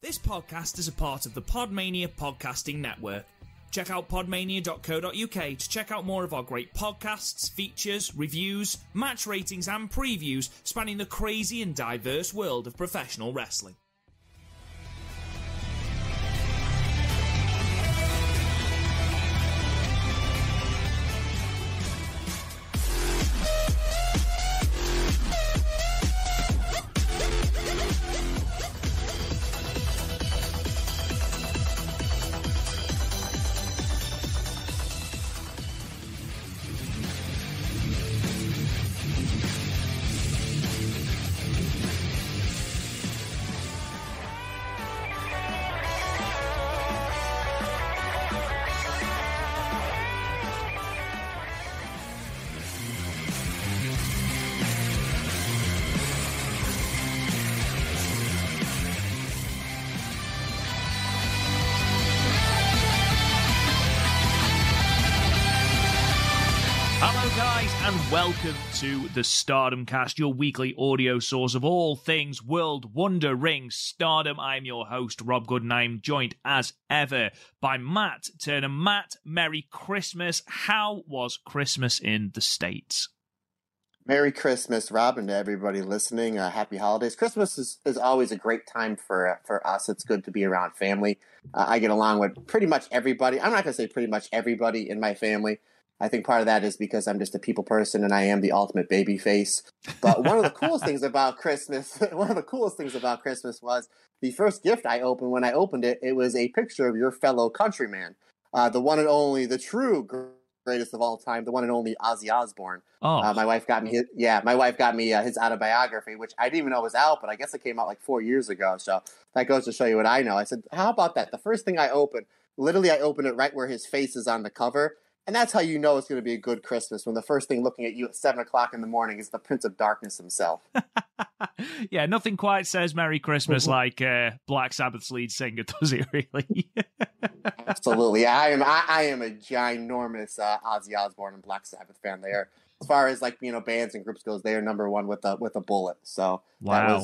This podcast is a part of the Podmania podcasting network. Check out podmania.co.uk to check out more of our great podcasts, features, reviews, match ratings and previews spanning the crazy and diverse world of professional wrestling. Welcome to the Stardom Cast, your weekly audio source of all things World Wonder Ring Stardom. I'm your host, Rob Good, and I'm joined as ever by Matt Turner. Matt, Merry Christmas. How was Christmas in the States? Merry Christmas, Rob, and to everybody listening. Happy holidays. Christmas is always a great time for us. It's good to be around family. I get along with pretty much everybody. I'm not going to say pretty much everybody in my family. I think part of that is because I'm just a people person and I am the ultimate baby face. But one of the coolest things about Christmas, was the first gift I opened. When I opened it, it was a picture of your fellow countryman, the one and only, the true greatest of all time, the one and only Ozzy Osbourne. Oh, my wife got me his autobiography, which I didn't even know was out, but I guess it came out like 4 years ago. So that goes to show you what I know. I said, how about that? The first thing I opened, literally I opened it right where his face is on the cover. And that's how you know it's going to be a good Christmas, when the first thing looking at you at 7 o'clock in the morning is the Prince of Darkness himself. Yeah, nothing quite says Merry Christmas like Black Sabbath's lead singer, does it really? Absolutely. I am a ginormous Ozzy Osbourne and Black Sabbath fan there. As far as bands and groups goes, they are number one with a bullet. So wow.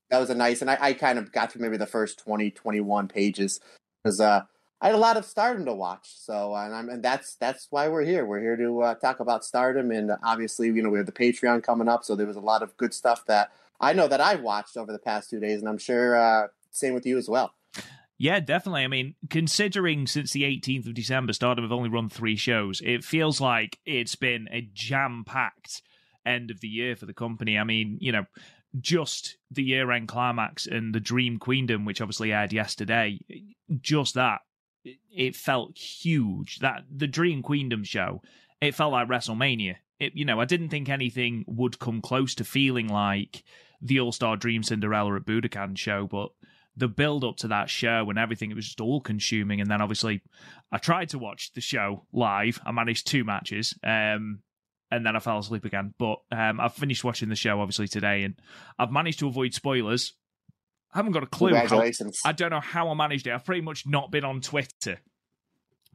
that was a nice, and I kind of got through maybe the first 20, 21 pages because I had a lot of Stardom to watch, so and that's why we're here. We're here to talk about Stardom, and obviously, we have the Patreon coming up, so there was a lot of good stuff that I know that I've watched over the past 2 days, and I'm sure same with you as well. Yeah, definitely. I mean, considering since the 18th of December, Stardom have only run 3 shows, it feels like it's been a jam-packed end of the year for the company. I mean, just the Year-End Climax and the Dream Queendom, which obviously aired yesterday, just that. It felt huge. That the Dream Queendom show, it felt like WrestleMania. I didn't think anything would come close to feeling like the All-Star Dream Cinderella at Budokan show, but the build-up to that show and everything, it was just all-consuming. And then, obviously, I tried to watch the show live. I managed 2 matches, and then I fell asleep again. But I've finished watching the show, obviously, today, and I've managed to avoid spoilers. I haven't got a clue. Congratulations. I don't know how I managed it. I've pretty much not been on Twitter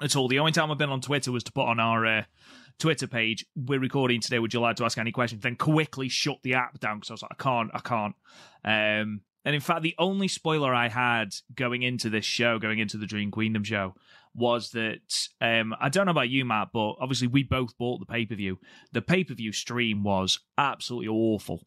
at all. The only time I've been on Twitter was to put on our Twitter page, we're recording today, would you like to ask any questions? Then quickly shut the app down because I was like, I can't. And in fact, the only spoiler I had going into this show, going into the Dream Queendom show, was that, I don't know about you, Matt, but obviously we both bought the pay-per-view. The pay-per-view stream was absolutely awful.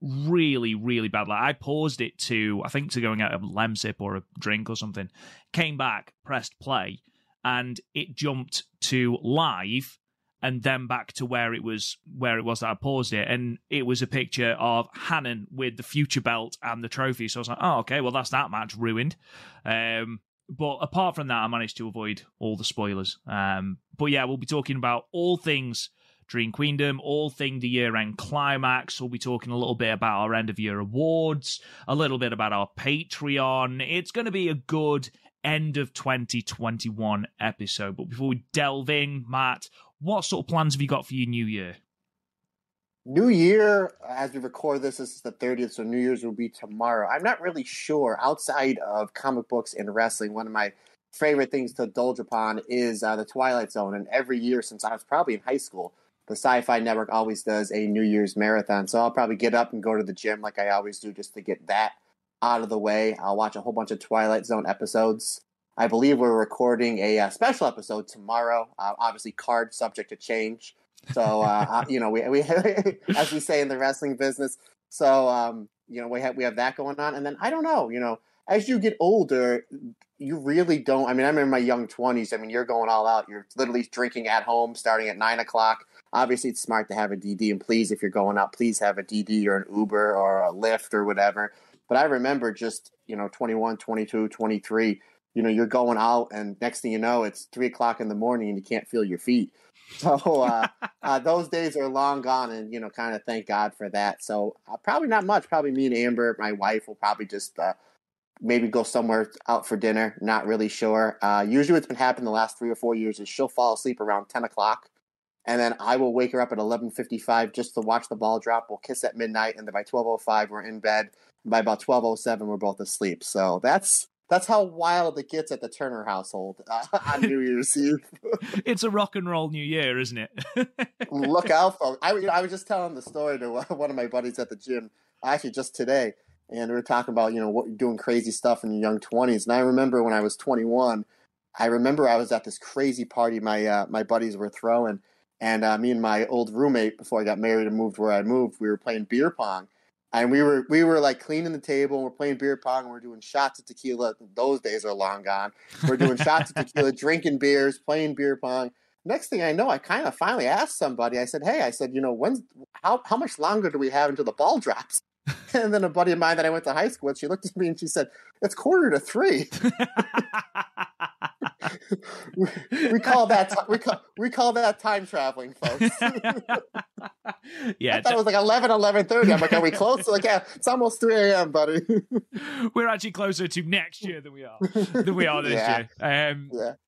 Really, really bad. Like, I paused it to going out of a lemsip or a drink or something, came back, pressed play, and it jumped to live and then back to where it was that I paused it. And it was a picture of Hana with the future belt and the trophy. So I was like, oh, okay, well, that's that match ruined. But apart from that, I managed to avoid all the spoilers. But yeah, we'll be talking about all things Dream Queendom, all thing the Year-End Climax. We'll be talking a little bit about our end-of-year awards, a little bit about our Patreon. It's going to be a good end of 2021 episode. But before we delve in, Matt, what sort of plans have you got for your new year? New Year, as we record this is the 30th, so New Year's will be tomorrow. I'm not really sure. Outside of comic books and wrestling, one of my favorite things to indulge upon is the Twilight Zone. And every year since I was probably in high school, the Sci-Fi Network always does a New Year's marathon. So I'll probably get up and go to the gym like I always do just to get that out of the way. I'll watch a whole bunch of Twilight Zone episodes. I believe we're recording a special episode tomorrow. Obviously, card subject to change. So, we as we say in the wrestling business. So, we have that going on. And then I don't know, as you get older, you really don't. I mean, I remember my young 20s. I mean, you're going all out. You're literally drinking at home starting at 9 o'clock. Obviously, it's smart to have a DD. And please, if you're going out, please have a DD or an Uber or a Lyft or whatever. But I remember just, 21, 22, 23, you're going out and next thing you know, it's 3 o'clock in the morning and you can't feel your feet. So those days are long gone and, kind of thank God for that. So probably not much. Probably me and Amber, my wife, will probably just maybe go somewhere out for dinner. Not really sure. Usually what's been happening the last 3 or 4 years is she'll fall asleep around 10 o'clock. And then I will wake her up at 11:55 just to watch the ball drop. We'll kiss at midnight. And then by 12:05, we're in bed. And by about 12:07, we're both asleep. So that's how wild it gets at the Turner household on New Year's Eve. It's a rock and roll New Year, isn't it? Look out, folks. I was just telling the story to one of my buddies at the gym, actually just today. And we were talking about, doing crazy stuff in your young 20s. And I remember when I was 21, I was at this crazy party my buddies were throwing. And me and my old roommate, before I got married and moved where I moved, we were playing beer pong. And we were like cleaning the table and we're playing beer pong and we're doing shots of tequila. Those days are long gone. We're doing shots of tequila, drinking beers, playing beer pong. Next thing I know, I kind of finally asked somebody, I said, how much longer do we have until the ball drops? And then a buddy of mine that I went to high school with, she looked at me and she said, it's 2:45. we call that time traveling, folks. Yeah, I thought it was like 11:30. I'm like, are we close? Like, yeah, it's almost 3 a.m., buddy. We're actually closer to next year than we are this year.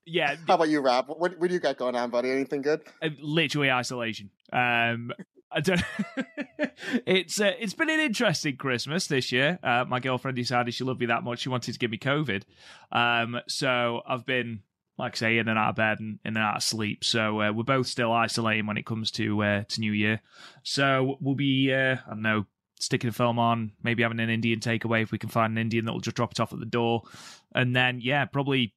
Yeah. How about you, Rob? What do you got going on, buddy? Anything good? Literally isolation. I don't. It's been an interesting Christmas this year. My girlfriend decided she loved me that much she wanted to give me COVID. So I've been, like I say, in and out of bed and in and out of sleep. So we're both still isolating when it comes to New Year. So we'll be I don't know, sticking a film on, maybe having an Indian takeaway if we can find an Indian that will just drop it off at the door, and then probably.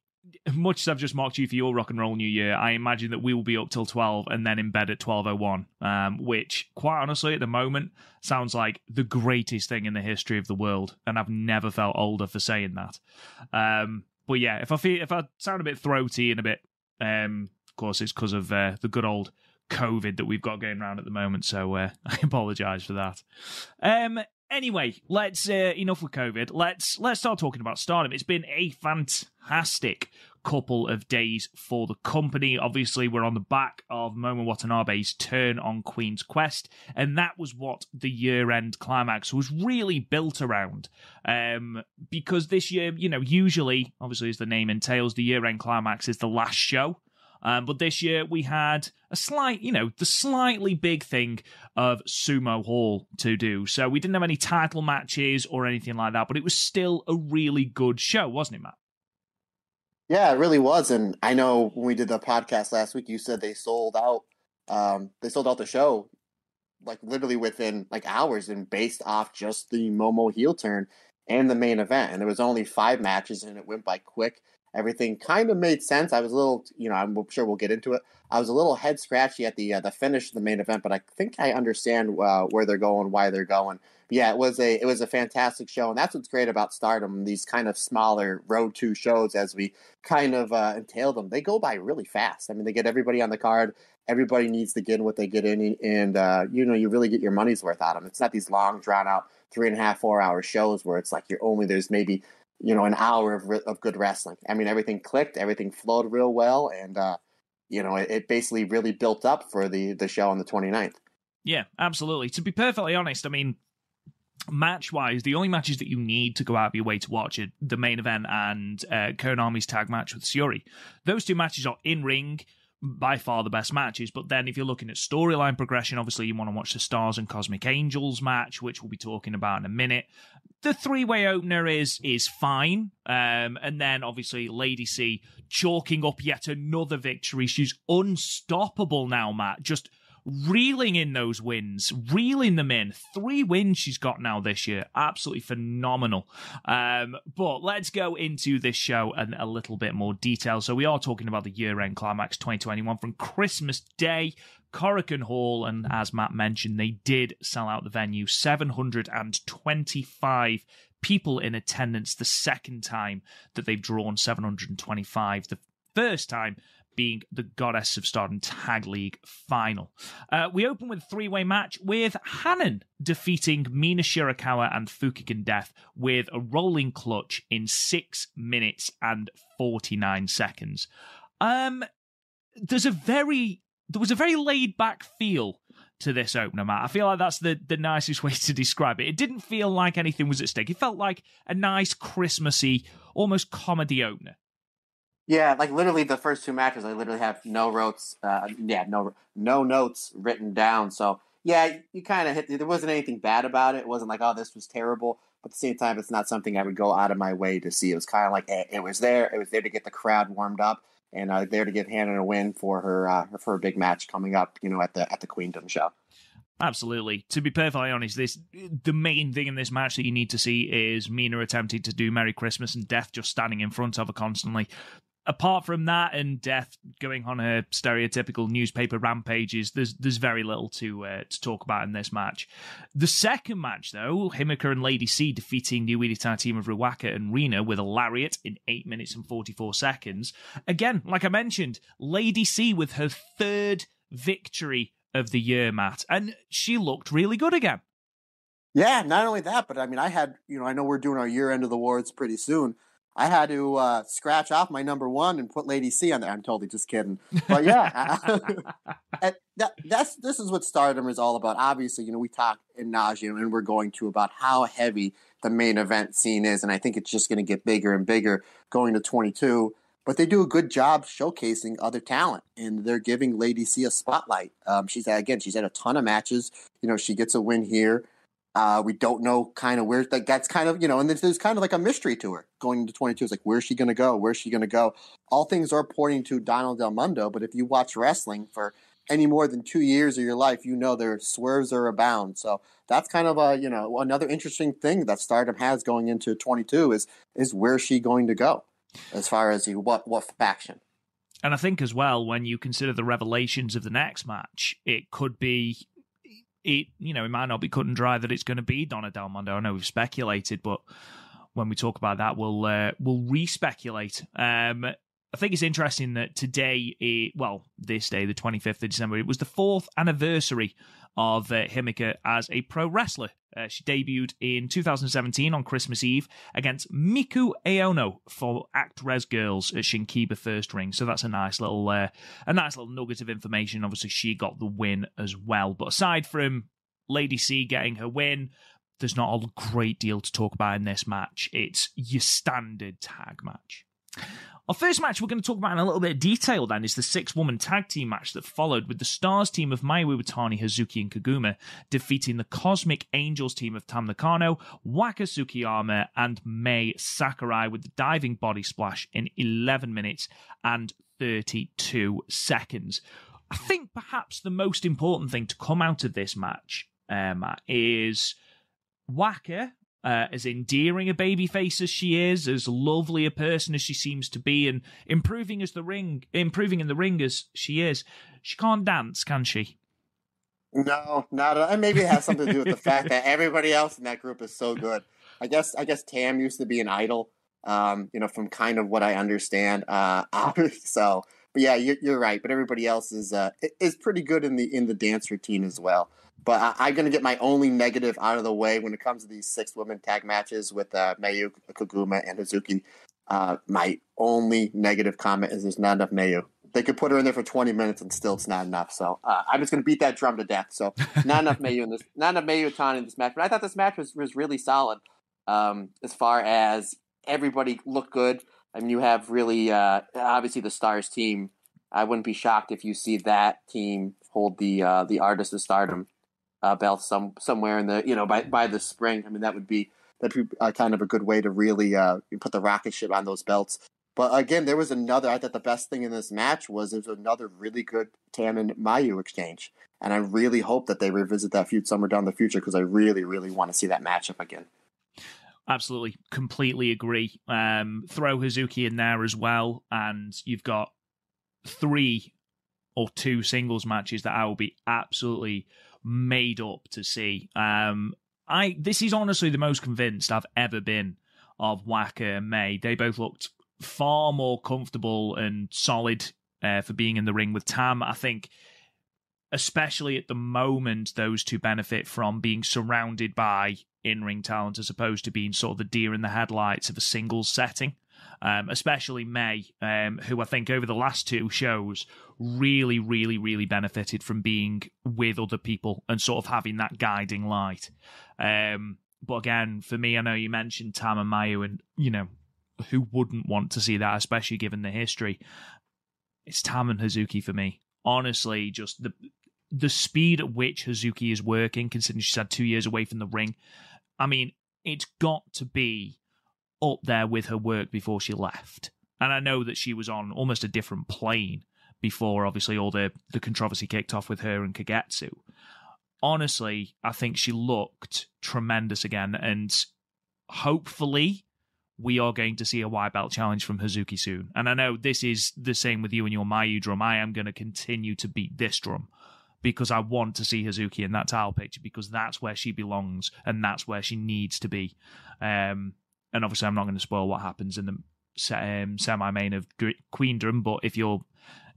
Much as I've just mocked you for your rock and roll New Year, I imagine that we will be up till 12 and then in bed at 12:01, which, quite honestly, at the moment, sounds like the greatest thing in the history of the world, and I've never felt older for saying that. But yeah, if I sound a bit throaty and a bit, of course, it's because of the good old COVID that we've got going around at the moment, so I apologise for that. Anyway, let's enough with COVID. Let's start talking about Stardom. It's been a fantastic couple of days for the company. Obviously, we're on the back of Momo Watanabe's turn on Queen's Quest, and that was what the year-end climax was really built around. Because this year, usually, obviously, as the name entails, the year-end climax is the last show. But this year we had a slight, the slightly big thing of Sumo Hall to do. So we didn't have any title matches or anything like that, but it was still a really good show, wasn't it, Matt? Yeah, it really was. And I know when we did the podcast last week, you said they sold out. They sold out the show like literally within like hours and based off just the Momo heel turn and the main event. And there was only 5 matches and it went by quick. Everything kind of made sense. I was a little, I'm sure we'll get into it. I was a little head scratchy at the finish of the main event, but I think I understand where they're going, why they're going. But yeah, it was a fantastic show, and that's what's great about Stardom. These kind of smaller Road to shows, as we kind of entail them, they go by really fast. I mean, they get everybody on the card. Everybody needs to get in what they get in, and you really get your money's worth out of them. It's not these long, drawn out 3.5, 4 hour shows where it's like there's maybe an hour of good wrestling. I mean, everything clicked, everything flowed real well, and it basically really built up for the show on the 29th. Yeah, absolutely. To be perfectly honest, I mean, match-wise, the only matches that you need to go out of your way to watch are the main event and Konami's tag match with Syuri. Those 2 matches are in-ring, by far the best matches, but then if you're looking at storyline progression, obviously you want to watch the Stars and Cosmic Angels match, which we'll be talking about in a minute. The 3-way opener is fine, and then obviously Lady C chalking up yet another victory. She's unstoppable now, Matt, just reeling in those wins, reeling them in. 3 wins she's got now this year. Absolutely phenomenal. But let's go into this show in a little bit more detail. So we are talking about the Year-End Climax 2021 from Christmas Day, Korakuen Hall, and as Matt mentioned, they did sell out the venue. 725 people in attendance, the second time that they've drawn 725. The first time being the Goddess of Stardom Tag League final. We open with a 3-way match with Hanan defeating Mina Shirakawa and Fukigen Death with a rolling clutch in 6 minutes and 49 seconds. There was a very laid-back feel to this opener, Matt. I feel like that's the nicest way to describe it. It didn't feel like anything was at stake. It felt like a nice, Christmassy, almost comedy opener. Yeah, like literally the first 2 matches, I literally have no notes. No notes written down. So yeah, you kind of hit. There wasn't anything bad about it. It wasn't like, oh, this was terrible. But at the same time, it's not something I would go out of my way to see. It was kind of like it was there. It was there to get the crowd warmed up, and there to give Hana a win for her big match coming up. At the Queendom show. Absolutely. To be perfectly honest, the main thing in this match that you need to see is Mina attempting to do Merry Christmas and Death just standing in front of her constantly. Apart from that and Death going on her stereotypical newspaper rampages, there's very little to talk about in this match. The second match, though, Himeka and Lady C defeating the Uedita team of Ruaka and Rina with a lariat in 8 minutes and 44 seconds. Again, like I mentioned, Lady C with her 3rd victory of the year, Matt, and she looked really good again. Yeah, not only that, but I mean, I know we're doing our year-end of the awards pretty soon. I had to scratch off my number 1 and put Lady C on there. I'm totally just kidding. But yeah, this is what Stardom is all about. Obviously, we talk in nauseam, and we're going to about how heavy the main event scene is. And I think it's just going to get bigger and bigger going to 22. But they do a good job showcasing other talent, and they're giving Lady C a spotlight. She's had a ton of matches. She gets a win here. We don't know kind of where that's kind of, and there's kind of like a mystery to her going into 22. It's like, where's she going to go? Where's she going to go? All things are pointing to Donald Del Mundo, but if you watch wrestling for any more than 2 years of your life, their swerves are abound. So that's kind of another interesting thing that Stardom has going into 22 is where's she going to go as far as what faction. And I think as well, when you consider the revelations of the next match, it could be, it might not be cut and dry that it's going to be Donna Del Mondo. I know we've speculated, but when we talk about that, we'll re-speculate. I think it's interesting that today, this day, the 25th of December, it was the 4th anniversary of Himeka as a pro wrestler. She debuted in 2017 on Christmas Eve against Miku Aono for Act Res Girls at Shinkiba First Ring. So that's a nice little nugget of information. Obviously, she got the win as well. But aside from Lady C getting her win, there's not a great deal to talk about in this match. It's your standard tag match. Our first match we're going to talk about in a little bit of detail then is the 6-woman tag team match that followed, with the Stars team of Mayu Iwatani, Hazuki and Kaguma defeating the Cosmic Angels team of Tam Nakano, Waka Tsukiyama and Mei Sakurai with the diving body splash in 11 minutes and 32 seconds. I think perhaps the most important thing to come out of this match, is Waka, as endearing a babyface as she is, as lovely a person as she seems to be, and improving in the ring as she is, she can't dance, can she? No, not at all. And maybe it has something to do with the fact that everybody else in that group is so good. I guess Tam used to be an idol, from kind of what I understand. So, but yeah, you're right. But everybody else is pretty good in the dance routine as well. But I'm going to get my only negative out of the way when it comes to these 6-women tag matches with Mayu, Kaguma, and Hazuki. My only negative comment is there's not enough Mayu. They could put her in there for 20 minutes and still it's not enough. So I'm just going to beat that drum to death. So not enough Mayu in this, not enough Mayu Utani in this match. But I thought this match was really solid as far as everybody looked good. I mean, you have really obviously the Stars team. I wouldn't be shocked if you see that team hold the Artist of Stardom belt somewhere in the by the spring. I mean, that'd be kind of a good way to really put the rocket ship on those belts. But again, I thought the best thing in this match was there was another really good Tam and Mayu exchange. And I really hope that they revisit that feud somewhere down the future because I really, really want to see that matchup again. Absolutely, completely agree. Throw Hazuki in there as well, and you've got 3 or 2 singles matches that I will be absolutely made up to see. This is honestly the most convinced I've ever been of Waka and May. They both looked far more comfortable and solid for being in the ring with Tam. I think, especially at the moment, those two benefit from being surrounded by in-ring talent as opposed to being sort of the deer in the headlights of a singles setting. Especially May, who I think over the last 2 shows really, really, really benefited from being with other people and sort of having that guiding light. But again, for me, I know you mentioned Tam and Mayu, and, you know, who wouldn't want to see that, especially given the history? It's Tam and Hazuki for me. Honestly, just the speed at which Hazuki is working, considering she's had 2 years away from the ring. I mean, it's got to be up there with her work before she left. And I know that she was on almost a different plane before, obviously, all the controversy kicked off with her and Kagetsu. Honestly, I think she looked tremendous again, and hopefully we are going to see a white belt challenge from Hazuki soon. And I know this is the same with you and your Mayu drum. I am going to continue to beat this drum because I want to see Hazuki in that title picture, because that's where she belongs and that's where she needs to be. And obviously I'm not going to spoil what happens in the semi-main of Queendom, but if you're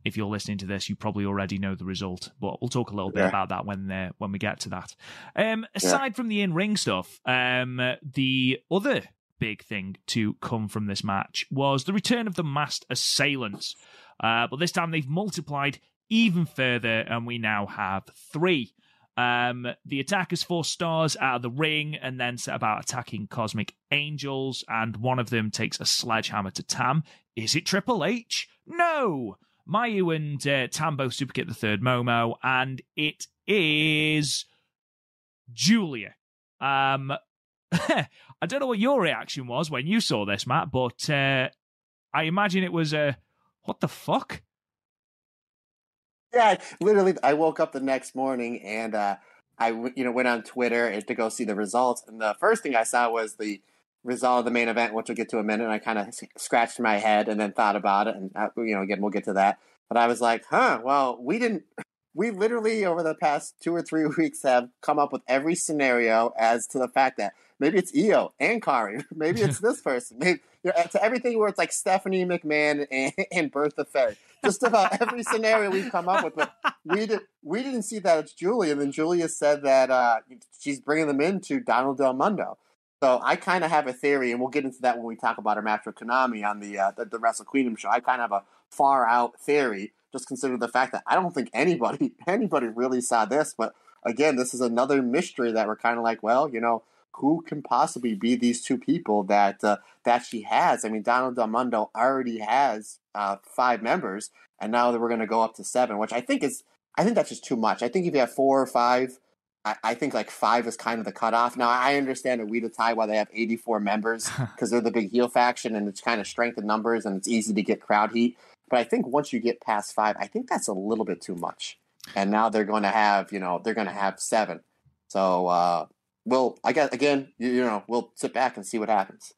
listening to this, you probably already know the result. But we'll talk a little bit about that when we get to that. Aside from the in-ring stuff, the other big thing to come from this match was the return of the masked assailants. But this time they've multiplied even further, and we now have 3. The attackers force Stars out of the ring and then set about attacking Cosmic Angels, and one of them takes a sledgehammer to Tam. Is it Triple H? No! Mayu and Tam both super kick the third Momo, and it is Giulia. I don't know what your reaction was when you saw this, Matt, but I imagine it was what the fuck? Yeah, literally, I woke up the next morning and I went on Twitter to go see the results, and the first thing I saw was the result of the main event, which we'll get to in a minute. And I kind of scratched my head and then thought about it, and again, we'll get to that. But I was like, well, we literally over the past 2 or 3 weeks have come up with every scenario as to the fact that maybe it's Io and Kari, maybe it's this person, maybe to everything where it's like Stephanie McMahon and Bertha Faye. Just about every scenario we've come up with, but we didn't see that it's Giulia, and then Giulia said that she's bringing them into Donald Del Mundo. So I kind of have a theory, and we'll get into that when we talk about her match with Konami on the Wrestle Queendom show. I kind of have a far out theory, just consider the fact that I don't think anybody really saw this. But again, this is another mystery that we're kind of like, well, who can possibly be these 2 people that she has? I mean, Donald Del Mundo already has 5 members, and now that we're going to go up to 7, which I think that's just too much. I think if you have 4 or 5, I think like 5 is kind of the cutoff. Now, I understand that Weta Tai, why they have 84 members, because they're the big heel faction, and it's kind of strength in numbers, and it's easy to get crowd heat. But I think once you get past 5, I think that's a little bit too much. And now they're going to have, they're going to have 7. So, well, I guess, again, we'll sit back and see what happens.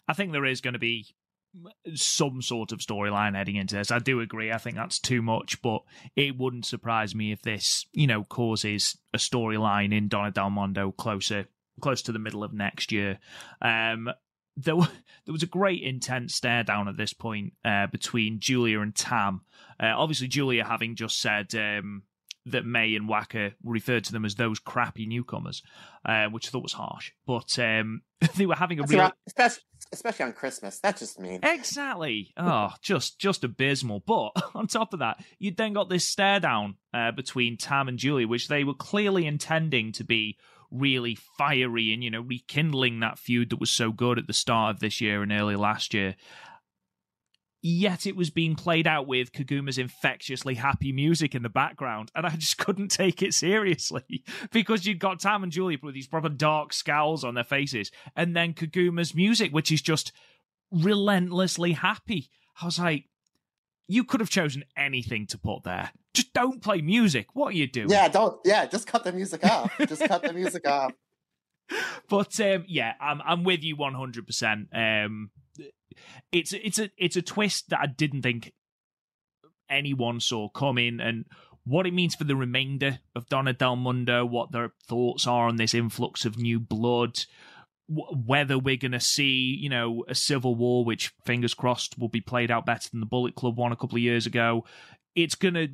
I think there is going to be some sort of storyline heading into this. I do agree. I think that's too much, but it wouldn't surprise me if this, causes a storyline in Donna Del Mondo close to the middle of next year. There was a great intense stare down at this point between Giulia and Tam. Obviously, Giulia having just said that May and Waka referred to them as those crappy newcomers, which I thought was harsh. But they were having especially on Christmas. That's just mean. Exactly. Oh, just abysmal. But on top of that, you then got this stare down between Tam and Giulia, which they were clearly intending to be really fiery and, rekindling that feud that was so good at the start of this year and early last year. Yet it was being played out with Kaguma's infectiously happy music in the background, and I just couldn't take it seriously because you'd got Tam and Giulia with these proper dark scowls on their faces, and then Kaguma's music, which is just relentlessly happy. I was like, you could have chosen anything to put there. Just don't play music. What are you doing? Just cut the music off. Just cut the music off. But I'm with you 100%. It's a twist that I didn't think anyone saw coming, and what it means for the remainder of Donna Del Mundo, what their thoughts are on this influx of new blood, whether we're going to see, a civil war, which, fingers crossed, will be played out better than the Bullet Club one a couple of years ago. It's going to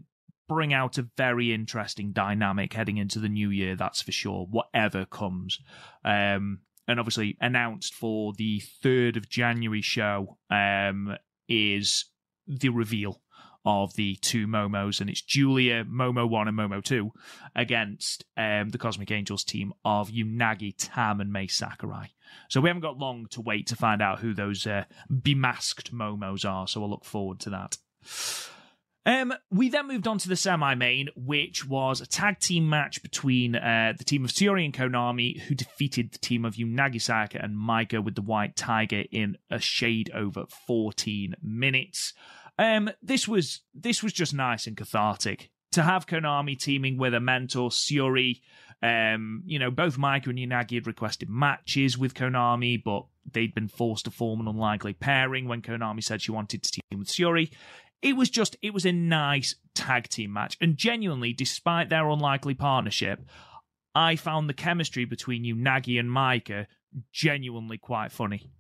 bring out a very interesting dynamic heading into the new year, that's for sure, whatever comes. And obviously announced for the 3rd of January show is the reveal of the two Momos, and it's Giulia, Momo 1 and Momo 2, against the Cosmic Angels team of Unagi, Tam, and Mei Sakurai. So we haven't got long to wait to find out who those bemasked Momos are, so we'll look forward to that. We then moved on to the semi-main, which was a tag team match between the team of Syuri and Konami, who defeated the team of Unagi Sayaka and Maika with the White Tiger in a shade over 14 minutes. This was just nice and cathartic to have Konami teaming with a mentor, Syuri. Both Maika and Unagi had requested matches with Konami, but they'd been forced to form an unlikely pairing when Konami said she wanted to team with Syuri. It was a nice tag team match, and genuinely, despite their unlikely partnership, I found the chemistry between Unagi and Maika genuinely quite funny.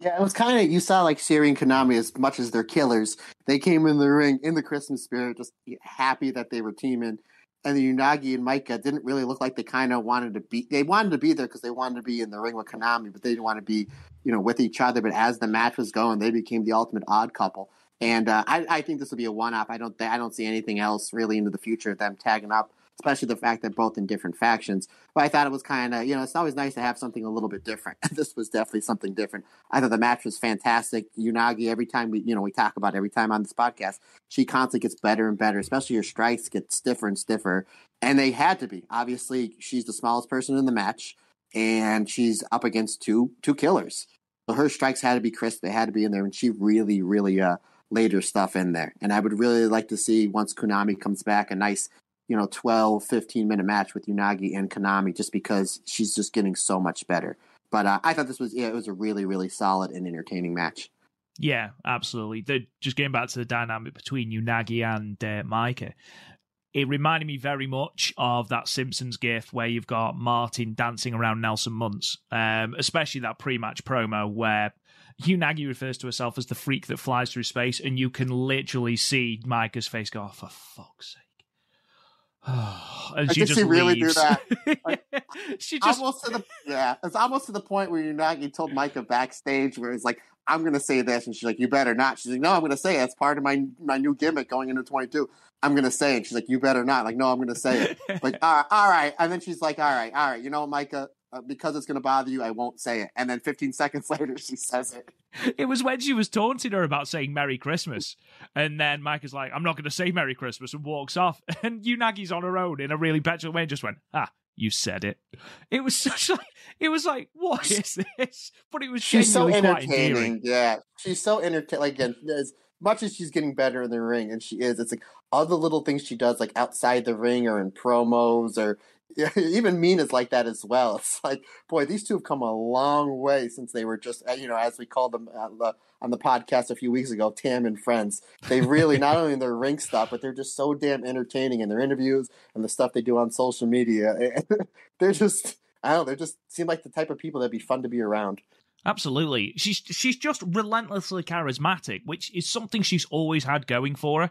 Yeah, it was kind of, you saw like Syuri and Konami, as much as they're killers, they came in the ring in the Christmas spirit, just happy that they were teaming. And the Unagi and Maika didn't really look like they kind of wanted to be. They wanted to be there because they wanted to be in the ring with Konami, but they didn't want to be, with each other. But as the match was going, they became the ultimate odd couple. And I think this will be a one-off. I don't see anything else really into the future of them tagging up, especially the fact that both in different factions. But I thought it was kind of, it's always nice to have something a little bit different. This was definitely something different. I thought the match was fantastic. Unagi, every time we talk about it, every time on this podcast, she constantly gets better and better, especially her strikes get stiffer and stiffer. And they had to be. Obviously, she's the smallest person in the match, and she's up against two killers. So her strikes had to be crisp. They had to be in there, and she really, really laid her stuff in there. And I would really like to see, once Konami comes back, a nice 12, 15-minute match with Unagi and Konami, just because she's just getting so much better. But I thought this was, it was a really, really solid and entertaining match. Yeah, absolutely. Just getting back to the dynamic between Unagi and Maika, it reminded me very much of that Simpsons gif where you've got Martin dancing around Nelson Muntz, especially that pre-match promo where Unagi refers to herself as the freak that flies through space, and you can literally see Maika's face go, oh, for fuck's sake. And she just really leaves. Do that. Like, she just it's almost to the point where Unagi told Maika backstage where it's like, I'm going to say this, and she's like, you better not. She's like, no, I'm going to say it. It's part of my new gimmick going into 22. I'm going to say it. She's like, you better not. Like, no, I'm going to say it. Like, all right. And then she's like, all right. You know, Maika, because it's going to bother you, I won't say it. And then 15 seconds later, she says it. It was when she was taunting her about saying Merry Christmas. And then Maika's like, I'm not going to say Merry Christmas, and walks off. And Unagi's on her own in a really petulant way and just went, you said it. It was like, what is this? But it was she's so entertaining. Quite endearing. Yeah, she's so entertaining. Like, again, as much as she's getting better in the ring, and she is, it's like all the little things she does, like outside the ring or in promos, or even Mina's like that as well. It's like, boy, these two have come a long way since they were just, as we called them on the podcast a few weeks ago, Tam and Friends. They really, not only in their ring stuff, but they're just so damn entertaining in their interviews and the stuff they do on social media. They're just, they just seem like the type of people that'd be fun to be around. Absolutely. She's just relentlessly charismatic, which is something she's always had going for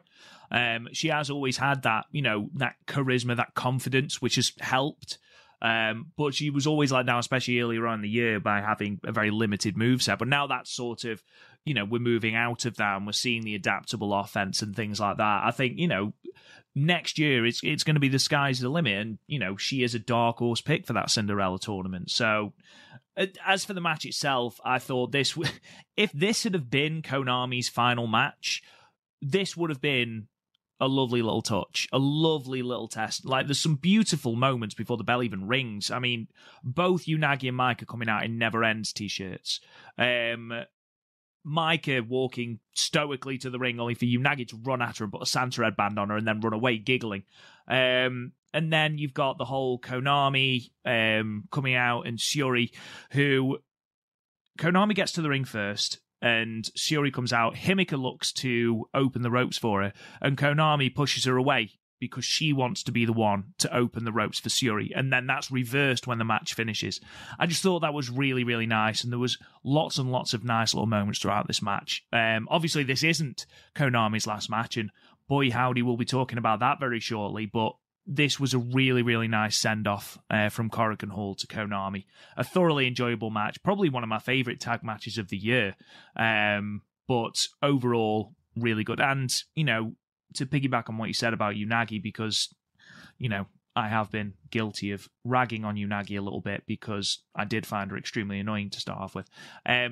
her. She has always had that, that charisma, that confidence, which has helped. But she was always like that, especially earlier on in the year, by having a very limited moveset. But now that's sort of, we're moving out of that and we're seeing the adaptable offense and things like that. I think, next year it's going to be the sky's the limit. And, she is a dark horse pick for that Cinderella tournament. So as for the match itself, I thought if this had have been Konami's final match, this would have been a lovely little touch, a lovely little test. Like, there's some beautiful moments before the bell even rings. I mean, both Unagi and Maika coming out in Never Ends t-shirts. Micah walking stoically to the ring, only for Unagi to run at her and put a Santa headband on her and then run away giggling. And then you've got the whole Konami coming out and Syuri, who Konami gets to the ring first and Syuri comes out. Himika looks to open the ropes for her and Konami pushes her away because she wants to be the one to open the ropes for Syuri. And then that's reversed when the match finishes. I just thought that was really, really nice. And there was lots and lots of nice little moments throughout this match. Obviously, this isn't Konami's last match. And boy, howdy, we'll be talking about that very shortly. But this was a really, really nice send-off from Korakuen Hall to Konami. A thoroughly enjoyable match. Probably one of my favourite tag matches of the year. But overall, really good. And, to piggyback on what you said about Unagi, because, I have been guilty of ragging on Unagi a little bit because I did find her extremely annoying to start off with.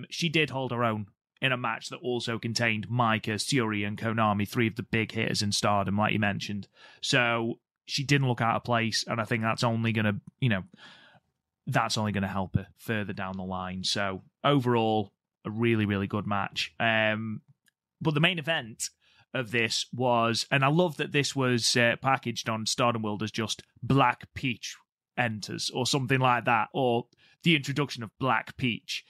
She did hold her own in a match that also contained Micah, Syuri, and Konami, three of the big hitters in Stardom, like you mentioned. So she didn't look out of place, and I think that's only going to help her further down the line. So overall, a really, really good match. But the main event of this was, and I love that this was packaged on Stardom World as just Black Peach enters or something like that, or the introduction of Black Peach,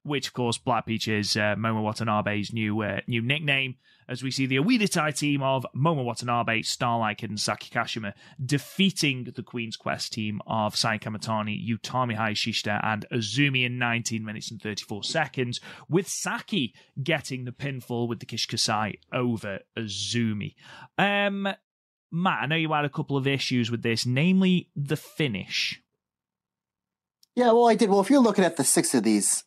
which of course Black Peach is Momo Watanabe's new nickname, as we see the Oedo team of Momo Watanabe, Starlight Kid, and Saki Kashima defeating the Queen's Quest team of Sai Kamitani, Utami Hayashishita, and Azumi in 19 minutes and 34 seconds, with Saki getting the pinfall with the Kishikasai over Azumi. Matt, I know you had a couple of issues with this, namely the finish. Yeah, well, I did. Well, if you're looking at the 6 of these,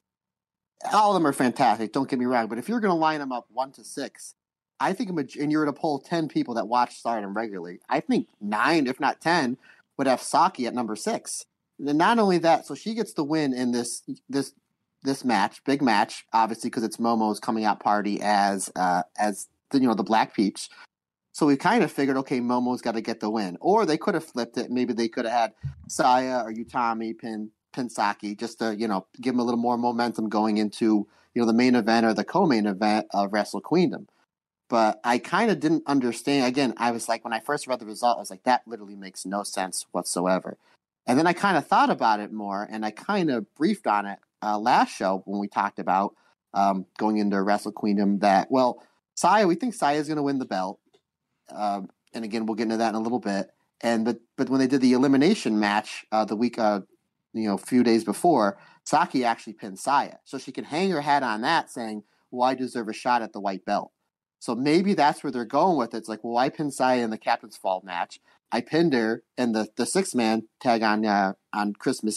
all of them are fantastic, don't get me wrong, but if you're going to line them up 1 to 6, I think, and you're going to poll 10 people that watch Stardom regularly, I think 9, if not 10, would have Saki at number 6. And not only that, so she gets the win in this match, big match, obviously because it's Momo's coming out party as the Black Peach. So we kind of figured, okay, Momo's got to get the win, or they could have flipped it. Maybe they could have had Saya or Utami pin Saki just to give them a little more momentum going into the main event or the co-main event of Wrestle Queendom. But I kind of didn't understand. Again, I was like, when I first read the result, I was like, that literally makes no sense whatsoever. And then I kind of thought about it more, and I kind of briefed on it last show when we talked about going into Wrestle Queendom that, well, we think Saya is going to win the belt. And again, we'll get into that in a little bit. But when they did the elimination match the week, few days before, Saki actually pinned Saya. So she can hang her hat on that saying, well, I deserve a shot at the white belt. So maybe that's where they're going with it. It's like, well, I pinned Saya in the Captain's Fall match. I pinned her in the 6-man tag on Christmas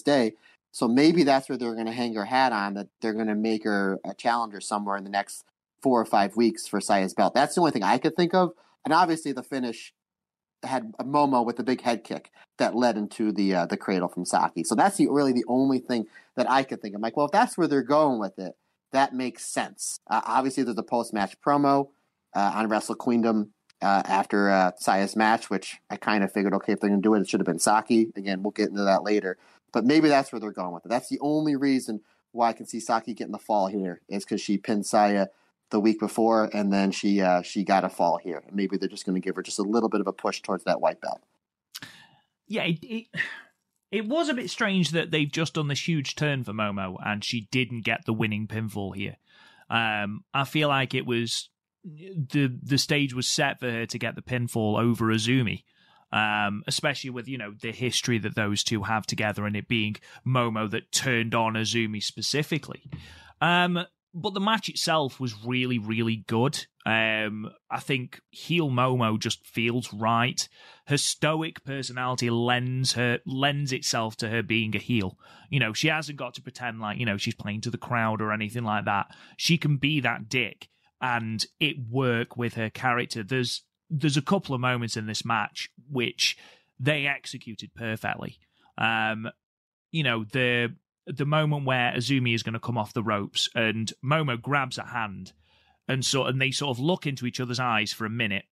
Day. So maybe that's where they're going to hang her hat on, that they're going to make her a challenger somewhere in the next 4 or 5 weeks for Saya's belt. That's the only thing I could think of. And obviously the finish had a Momo with the big head kick that led into the cradle from Saki. So that's really the only thing that I could think of. I'm like, well, if that's where they're going with it, that makes sense. Obviously, there's a post-match promo on Wrestle Queendom after Saya's match, which I kind of figured, okay, if they're going to do it, it should have been Saki. Again, we'll get into that later. But maybe that's where they're going with it. That's the only reason why I can see Saki getting the fall here, is because she pinned Saya the week before, and then she got a fall here. And maybe they're just going to give her just a little bit of a push towards that white belt. Yeah, it was a bit strange that they've just done this huge turn for Momo and she didn't get the winning pinfall here. I feel like it was the stage was set for her to get the pinfall over Azumi, especially with the history that those two have together, and it being Momo that turned on Azumi specifically. But the match itself was really, really good. I think heel Momo just feels right. Her stoic personality lends itself to her being a heel. She hasn't got to pretend like, she's playing to the crowd or anything like that. She can be that dick and it work with her character. There's a couple of moments in this match which they executed perfectly. The moment where Azumi is going to come off the ropes and Momo grabs a hand and they sort of look into each other's eyes for a minute,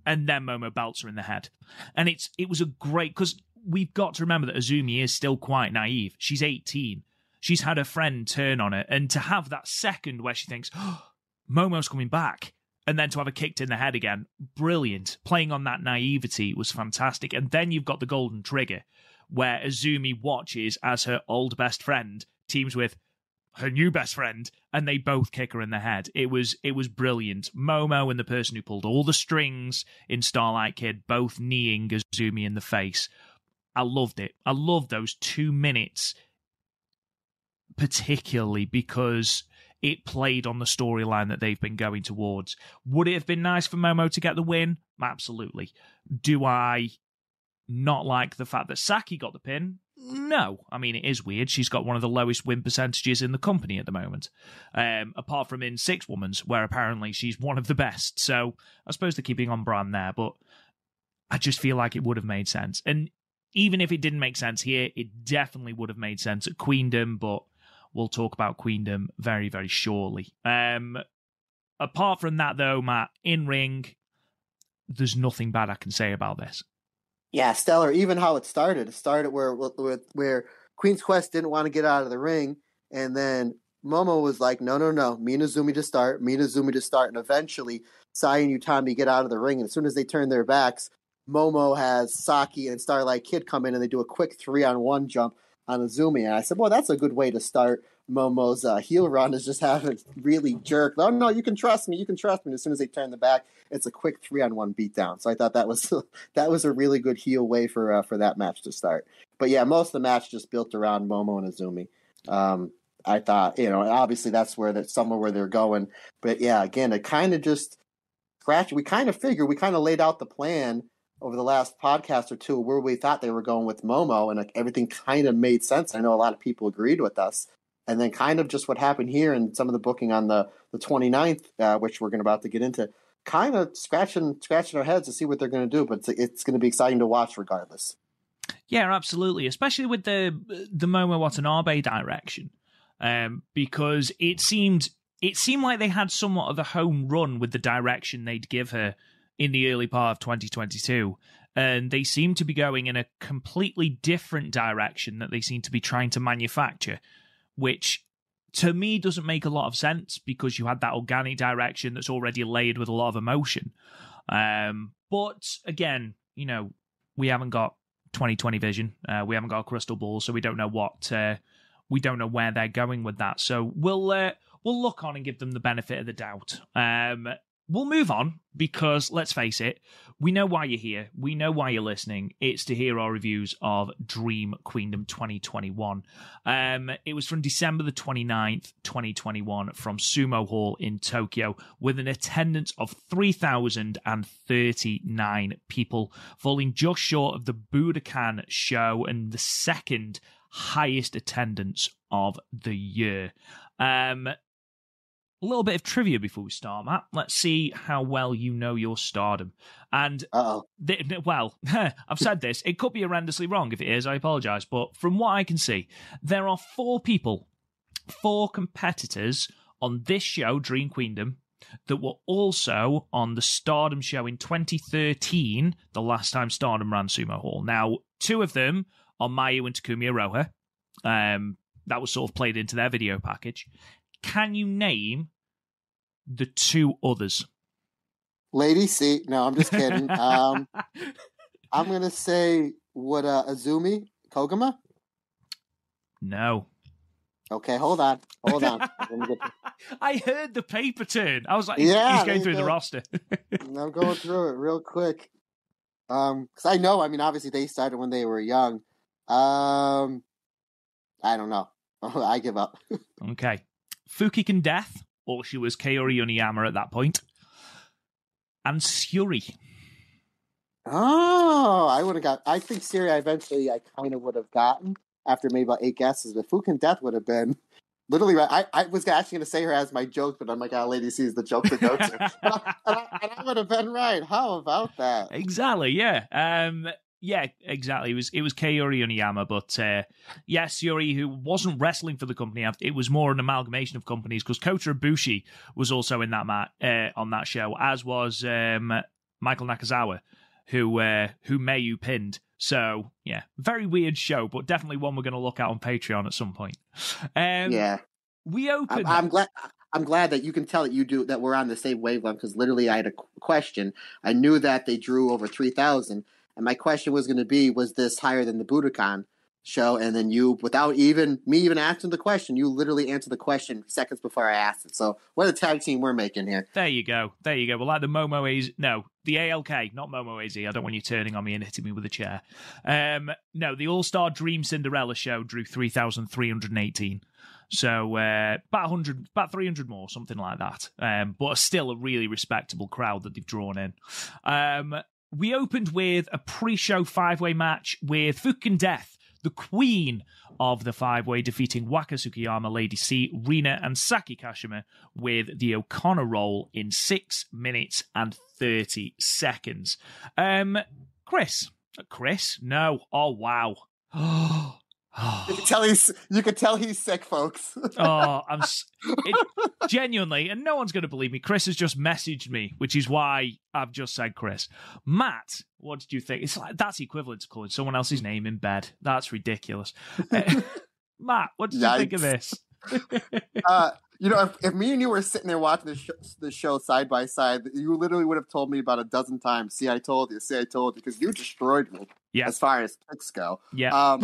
and then Momo belts her in the head. And it was a great, because we've got to remember that Azumi is still quite naive. She's 18. She's had her friend turn on her, and to have that second where she thinks, oh, Momo's coming back, and then to have her kicked in the head again, brilliant. Playing on that naivety was fantastic. And then you've got the golden trigger, where Azumi watches as her old best friend teams with her new best friend, and they both kick her in the head. It was brilliant. Momo and the person who pulled all the strings in Starlight Kid both kneeing Azumi in the face. I loved it. I loved those 2 minutes, particularly because it played on the storyline that they've been going towards. Would it have been nice for Momo to get the win? Absolutely. Do I not like the fact that Saki got the pin? No. I mean, it is weird. She's got one of the lowest win percentages in the company at the moment. Apart from in Six Woman's, where apparently she's one of the best. So I suppose they're keeping on brand there, but I just feel like it would have made sense. And even if it didn't make sense here, it definitely would have made sense at Queendom, but we'll talk about Queendom very, very shortly. Apart from that, though, Matt, in ring, there's nothing bad I can say about this. Yeah, stellar. Even how it started. It started where Queen's Quest didn't want to get out of the ring, and then Momo was like, no. Me and Azumi to start. And eventually, Sai and Utami get out of the ring, and as soon as they turn their backs, Momo has Saki and Starlight Kid come in, and they do a quick 3-on-1 jump on Azumi. And I said, well, that's a good way to start Momo's heel run, is just have it really jerk. Oh, no, you can trust me. And as soon as they turn the back, it's a quick 3-on-1 beatdown. So I thought that was a really good heel way for that match to start. But yeah, most of the match just built around Momo and Azumi. I thought, obviously that's somewhere where they're going. But yeah, again, it kind of just scratched. We kind of laid out the plan over the last podcast or two where we thought they were going with Momo, and everything kind of made sense. I know a lot of people agreed with us. And then kind of just what happened here and some of the booking on the 29th, which we're about to get into, kind of scratching our heads to see what they're going to do. But it's going to be exciting to watch regardless. Yeah, absolutely. Especially with the Momo Watanabe direction. Because it seemed like they had somewhat of a home run with the direction they'd give her in the early part of 2022. And they seem to be going in a completely different direction that they seem to be trying to manufacture, which to me doesn't make a lot of sense because you had that organic direction that's already layered with a lot of emotion. But again, we haven't got 20/20 vision. We haven't got a crystal ball, so we don't know we don't know where they're going with that. So we'll look on and give them the benefit of the doubt. We'll move on because, let's face it, we know why you're here. We know why you're listening. It's to hear our reviews of Dream Queendom 2021. It was from December the 29th, 2021, from Sumo Hall in Tokyo, with an attendance of 3,039 people, falling just short of the Budokan show and the second highest attendance of the year. A little bit of trivia before we start, Matt. Let's see how well you know your Stardom. And, I've said this. It could be horrendously wrong. If it is, I apologise. But from what I can see, there are 4 competitors on this show, Dream Queendom, that were also on the Stardom show in 2013, the last time Stardom ran Sumo Hall. Now, 2 of them are Mayu and Takumi Iroha. That was sort of played into their video package. Can you name the 2 others? Lady C. No, I'm just kidding. I'm going to say, Azumi Koguma? No. Okay, hold on. I heard the paper turn. I was like, he's going through the roster. I'm going through it real quick. Because I know, obviously they started when they were young. I don't know. I give up. Okay. Fukiken Death, or she was Kaori Uniyama at that point, and Syuri. Oh, I think Syuri I kind of would have gotten after maybe about 8 guesses, but Fukiken Death would have been literally right. I was actually going to say her as my joke, but I'm like, Lady C is the joke to go to. and I would have been right. How about that? Exactly, yeah. Yeah, exactly. It was Kaori Uniyama, but Syuri, who wasn't wrestling for the company, it was more an amalgamation of companies because Kota Ibushi was also in that on that show, as was Michael Nakazawa, who Mayu pinned. So, yeah, very weird show, but definitely one we're going to look at on Patreon at some point. Yeah. We opened... I'm glad that you can tell that we're on the same wavelength, because literally I had a question. I knew that they drew over 3,000, and my question was going to be, was this higher than the Budokan show? And then you, without me even asking the question, you literally answered the question seconds before I asked it. So what a tag team we're making here. There you go. Well, like the Momo AZ... No, the ALK, not Momo AZ. I don't want you turning on me and hitting me with a chair. No, the All-Star Dream Cinderella show drew 3,318. So about 300 more, something like that. But still a really respectable crowd that they've drawn in. We opened with a pre-show 5-way match with Fukin Death, the queen of the 5-way, defeating Waka Tsukiyama, Lady C, Rina, and Saki Kashima with the O'Connor roll in 6 minutes and 30 seconds. Chris? No. Oh, wow. You can tell he's sick, folks. Genuinely, and no one's going to believe me. Chris has just messaged me, which is why I've just said Chris. Matt, what did you think? It's like that's equivalent to calling someone else's name in bed. That's ridiculous. Matt, what did you think of this? If me and you were sitting there watching the show side by side, you literally would have told me about a dozen times, see, I told you, because you destroyed me as far as picks go. Yeah.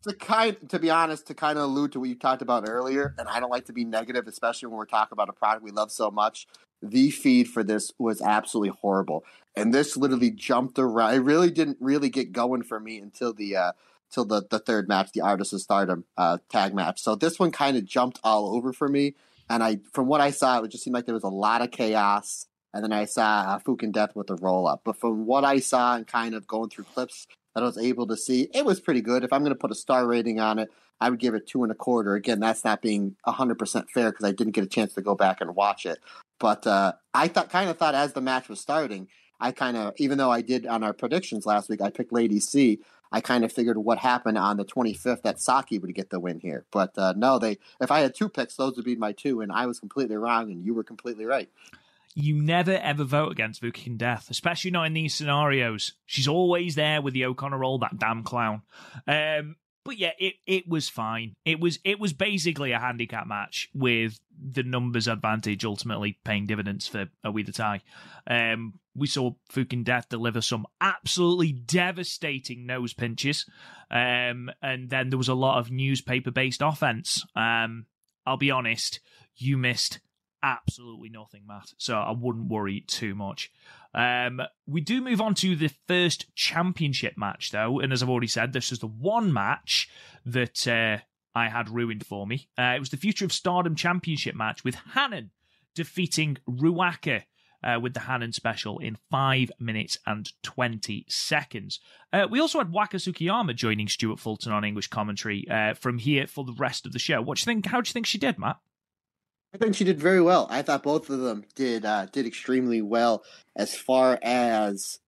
To be honest, to kind of allude to what you talked about earlier, and I don't like to be negative, especially when we're talking about a product we love so much, the feed for this was absolutely horrible. And this literally jumped around. It really didn't really get going for me until the third match, the Artists of Stardom tag match. So this one kind of jumped all over for me. And from what I saw, it just seemed like there was a lot of chaos. And then I saw Fukin Death with the roll-up. But from what I saw and kind of going through clips that I was able to see, it was pretty good. If I'm going to put a star rating on it, I would give it 2.25. Again, that's not being 100% fair because I didn't get a chance to go back and watch it. But I thought as the match was starting, even though I did on our predictions last week, I picked Lady C. I kind of figured what happened on the 25th that Saki would get the win here. But no, if I had 2 picks, those would be my 2, and I was completely wrong, and you were completely right. You never, ever vote against Fukin Death, especially not in these scenarios. She's always there with the O'Connor roll, that damn clown. But yeah, it was fine. It was basically a handicap match with the numbers advantage ultimately paying dividends for Owi the Tai. We saw Fukin Death deliver some absolutely devastating nose pinches. And then there was a lot of newspaper-based offense. I'll be honest, you missed absolutely nothing, Matt. So I wouldn't worry too much. We do move on to the first championship match, though. And as I've already said, this was the one match that I had ruined for me. It was the Future of Stardom championship match with Hanan defeating Ruaka with the Hanan special in 5 minutes and 20 seconds. We also had Waka Tsukiyama joining Stuart Fulton on English commentary from here for the rest of the show. What do you think? How do you think she did, Matt? I think she did very well. I thought both of them did extremely well as far as,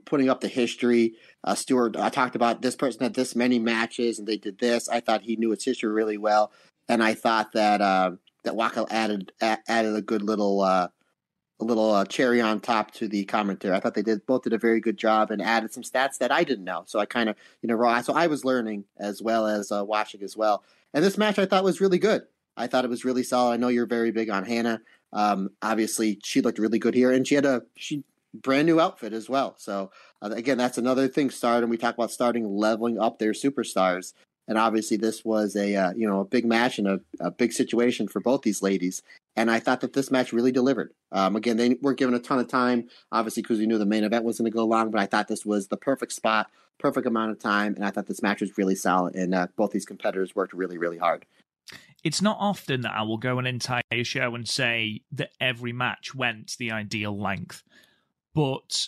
putting up the history. Stuart talked about this person had this many matches and they did this. I thought he knew its history really well, and I thought that that Waka added a good little cherry on top to the commentary. I thought they both did a very good job and added some stats that I didn't know. So I kind of so I was learning as well as watching as well. And this match I thought was really good. I thought it was really solid. I know you're very big on Hana. Obviously, she looked really good here, and she had a brand new outfit as well. So again, that's another thing. Stardom. We talk about leveling up their superstars, and obviously this was a big match and a big situation for both these ladies. And I thought that this match really delivered. Again, they weren't given a ton of time, obviously, because we knew the main event was going to go long. But I thought this was the perfect spot, perfect amount of time, and I thought this match was really solid. And both these competitors worked really, really hard. It's not often that I will go an entire show and say that every match went the ideal length. But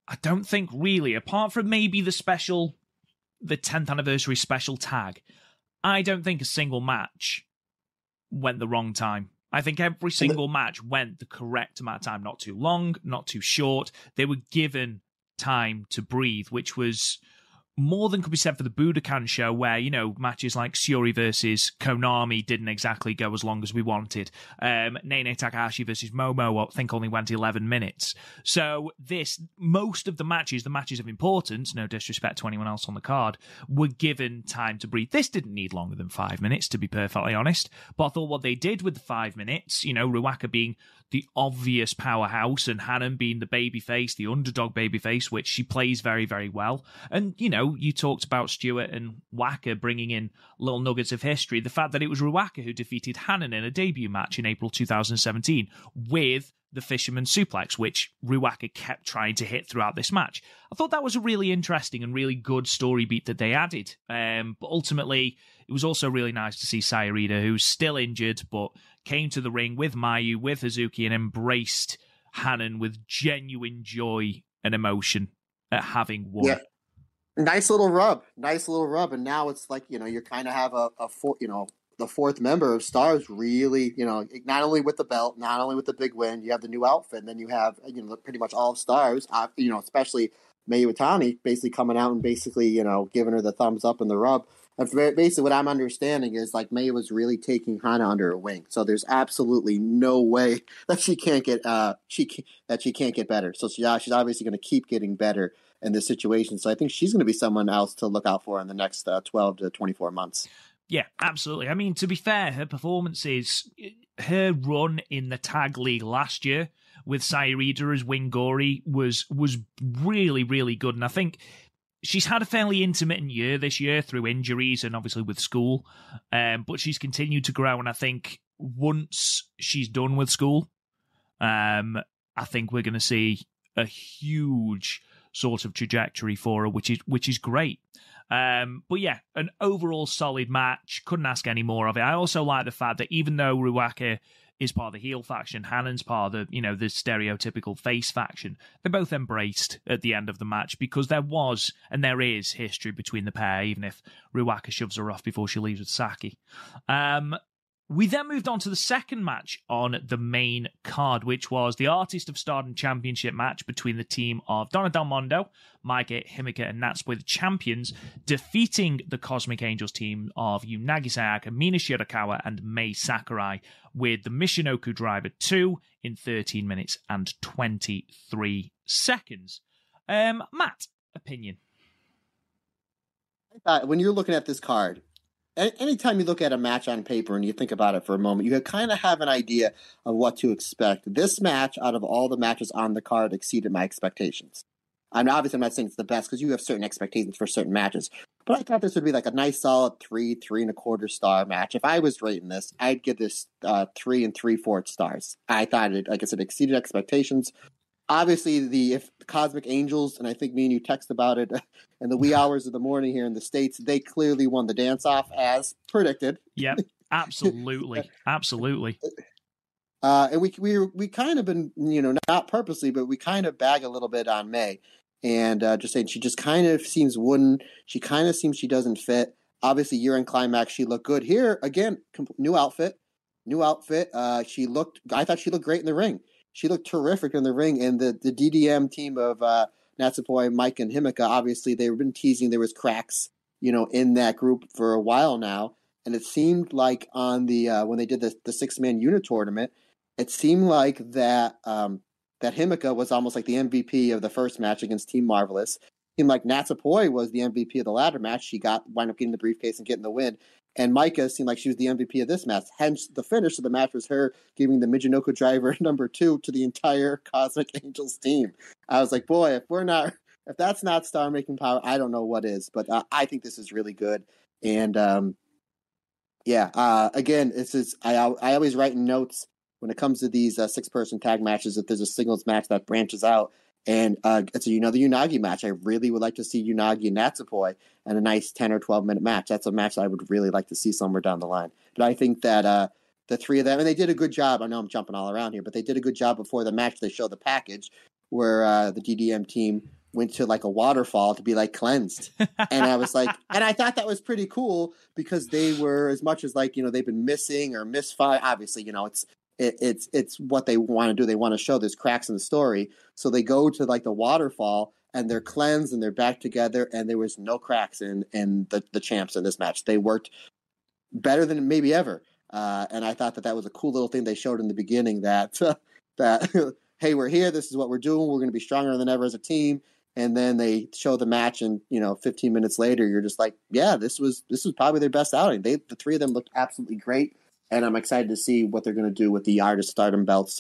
I don't think really, apart from maybe the 10th anniversary special tag, I don't think a single match went the wrong time. I think every single match went the correct amount of time. Not too long, not too short. They were given time to breathe, which was more than could be said for the Budokan show, where, matches like Syuri versus Konami didn't exactly go as long as we wanted. Nene Takahashi versus Momo, I think, only went 11 minutes. So most of the matches of importance, no disrespect to anyone else on the card, were given time to breathe. This didn't need longer than 5 minutes, to be perfectly honest. But I thought what they did with the 5 minutes, Ruaka being the obvious powerhouse and Hanan being the babyface, the underdog babyface, which she plays very, very well. And, you talked about Stewart and Waka bringing in little nuggets of history. The fact that it was Ruaka who defeated Hanan in a debut match in April 2017 with the Fisherman Suplex, which Ruaka kept trying to hit throughout this match. I thought that was a really interesting and really good story beat that they added. But ultimately, it was also really nice to see Sayurida, who's still injured, but came to the ring with Mayu, with Hazuki, and embraced Hanan with genuine joy and emotion at having won. Yeah. Nice little rub. And now it's like, you kind of have the fourth member of Stars really, not only with the belt, not only with the big win, you have the new outfit, and then you have, pretty much all of Stars, especially Mayu Utami basically coming out and basically, giving her the thumbs up and the rub. And basically what I'm understanding is like Mayu was really taking Hana under her wing. So there's absolutely no way that she can't get, she can't get better. So she's obviously going to keep getting better in this situation. So I think she's going to be someone else to look out for in the next 12 to 24 months. Yeah, absolutely. I mean, to be fair, her performances, her run in the tag league last year with Sayurida as Wingori was really, really good. And I think she's had a fairly intermittent year this year through injuries and obviously with school. But she's continued to grow. And I think once she's done with school, I think we're going to see a huge sort of trajectory for her, which is great. But yeah, an overall solid match. Couldn't ask any more of it. I also like the fact that even though Ruaka is part of the heel faction, Hanan's part of the, the stereotypical face faction, they both embraced at the end of the match because there was and there is history between the pair, even if Ruaka shoves her off before she leaves with Saki. We then moved on to the second match on the main card, which was the Artist of Stardom Championship match between the team of Donna Del Mondo, Maika, Himeka, and Natsupoi, the champions, defeating the Cosmic Angels team of Unagi Sayaka, Mina Shirakawa, and Mei Sakurai, with the Michinoku Driver 2 in 13 minutes and 23 seconds. Matt, opinion? When you're looking at this card, anytime you look at a match on paper and you think about it for a moment, you kind of have an idea of what to expect. This match, out of all the matches on the card, exceeded my expectations. I'm not saying it's the best because you have certain expectations for certain matches, but I thought this would be like a nice solid 3.25 star match. If I was rating this, I'd give this 3 3/4 stars. I thought it, like I said, exceeded expectations. Obviously, if the Cosmic Angels, and I think me and you text about it in the wee hours of the morning here in the States, they clearly won the dance-off as predicted. Yep, absolutely. Absolutely. And we kind of been, not purposely, but we kind of bag a little bit on May. And just saying, she just kind of seems wooden. She kind of seems she doesn't fit. Obviously, Year-End Climax, she looked good. Here, again, new outfit. I thought she looked great in the ring. She looked terrific in the ring, and the DDM team of Natsupoi, Mike, and Himeka, obviously, they've been teasing there was cracks, in that group for a while now, and it seemed like on the when they did the 6-man unit tournament, it seemed like that that Himeka was almost like the MVP of the first match against Team Marvelous. It seemed like Natsupoi was the MVP of the latter match. She wound up getting the briefcase and getting the win. And Micah seemed like she was the MVP of this match. Hence, the finish of the match was her giving the Magenoka Driver number 2 to the entire Cosmic Angels team. I was like, boy, if that's not star-making power, I don't know what is. But I think this is really good. And again, I always write in notes when it comes to these 6-person tag matches if there's a singles match that branches out. And it's another Unagi match. I really would like to see Unagi and Natsupoi and a nice 10 or 12-minute match. That's a match I would really like to see somewhere down the line. But I think that the three of them, and they did a good job. I know I'm jumping all around here, but they did a good job before the match. They showed the package where the DDM team went to like a waterfall to be like cleansed. And I was like, and I thought that was pretty cool because they were, as much as like, they've been missing or misfire. Obviously, it's what they want to do. They want to show there's cracks in the story. So they go to like the waterfall and they're cleansed and they're back together, and there was no cracks in the champs in this match. They worked better than maybe ever. And I thought that was a cool little thing they showed in the beginning that hey, we're here. This is what we're doing. We're going to be stronger than ever as a team. And then they show the match, and 15 minutes later, you're just like, yeah, this was probably their best outing. The three of them looked absolutely great, and I'm excited to see what they're going to do with the Artist Stardom belts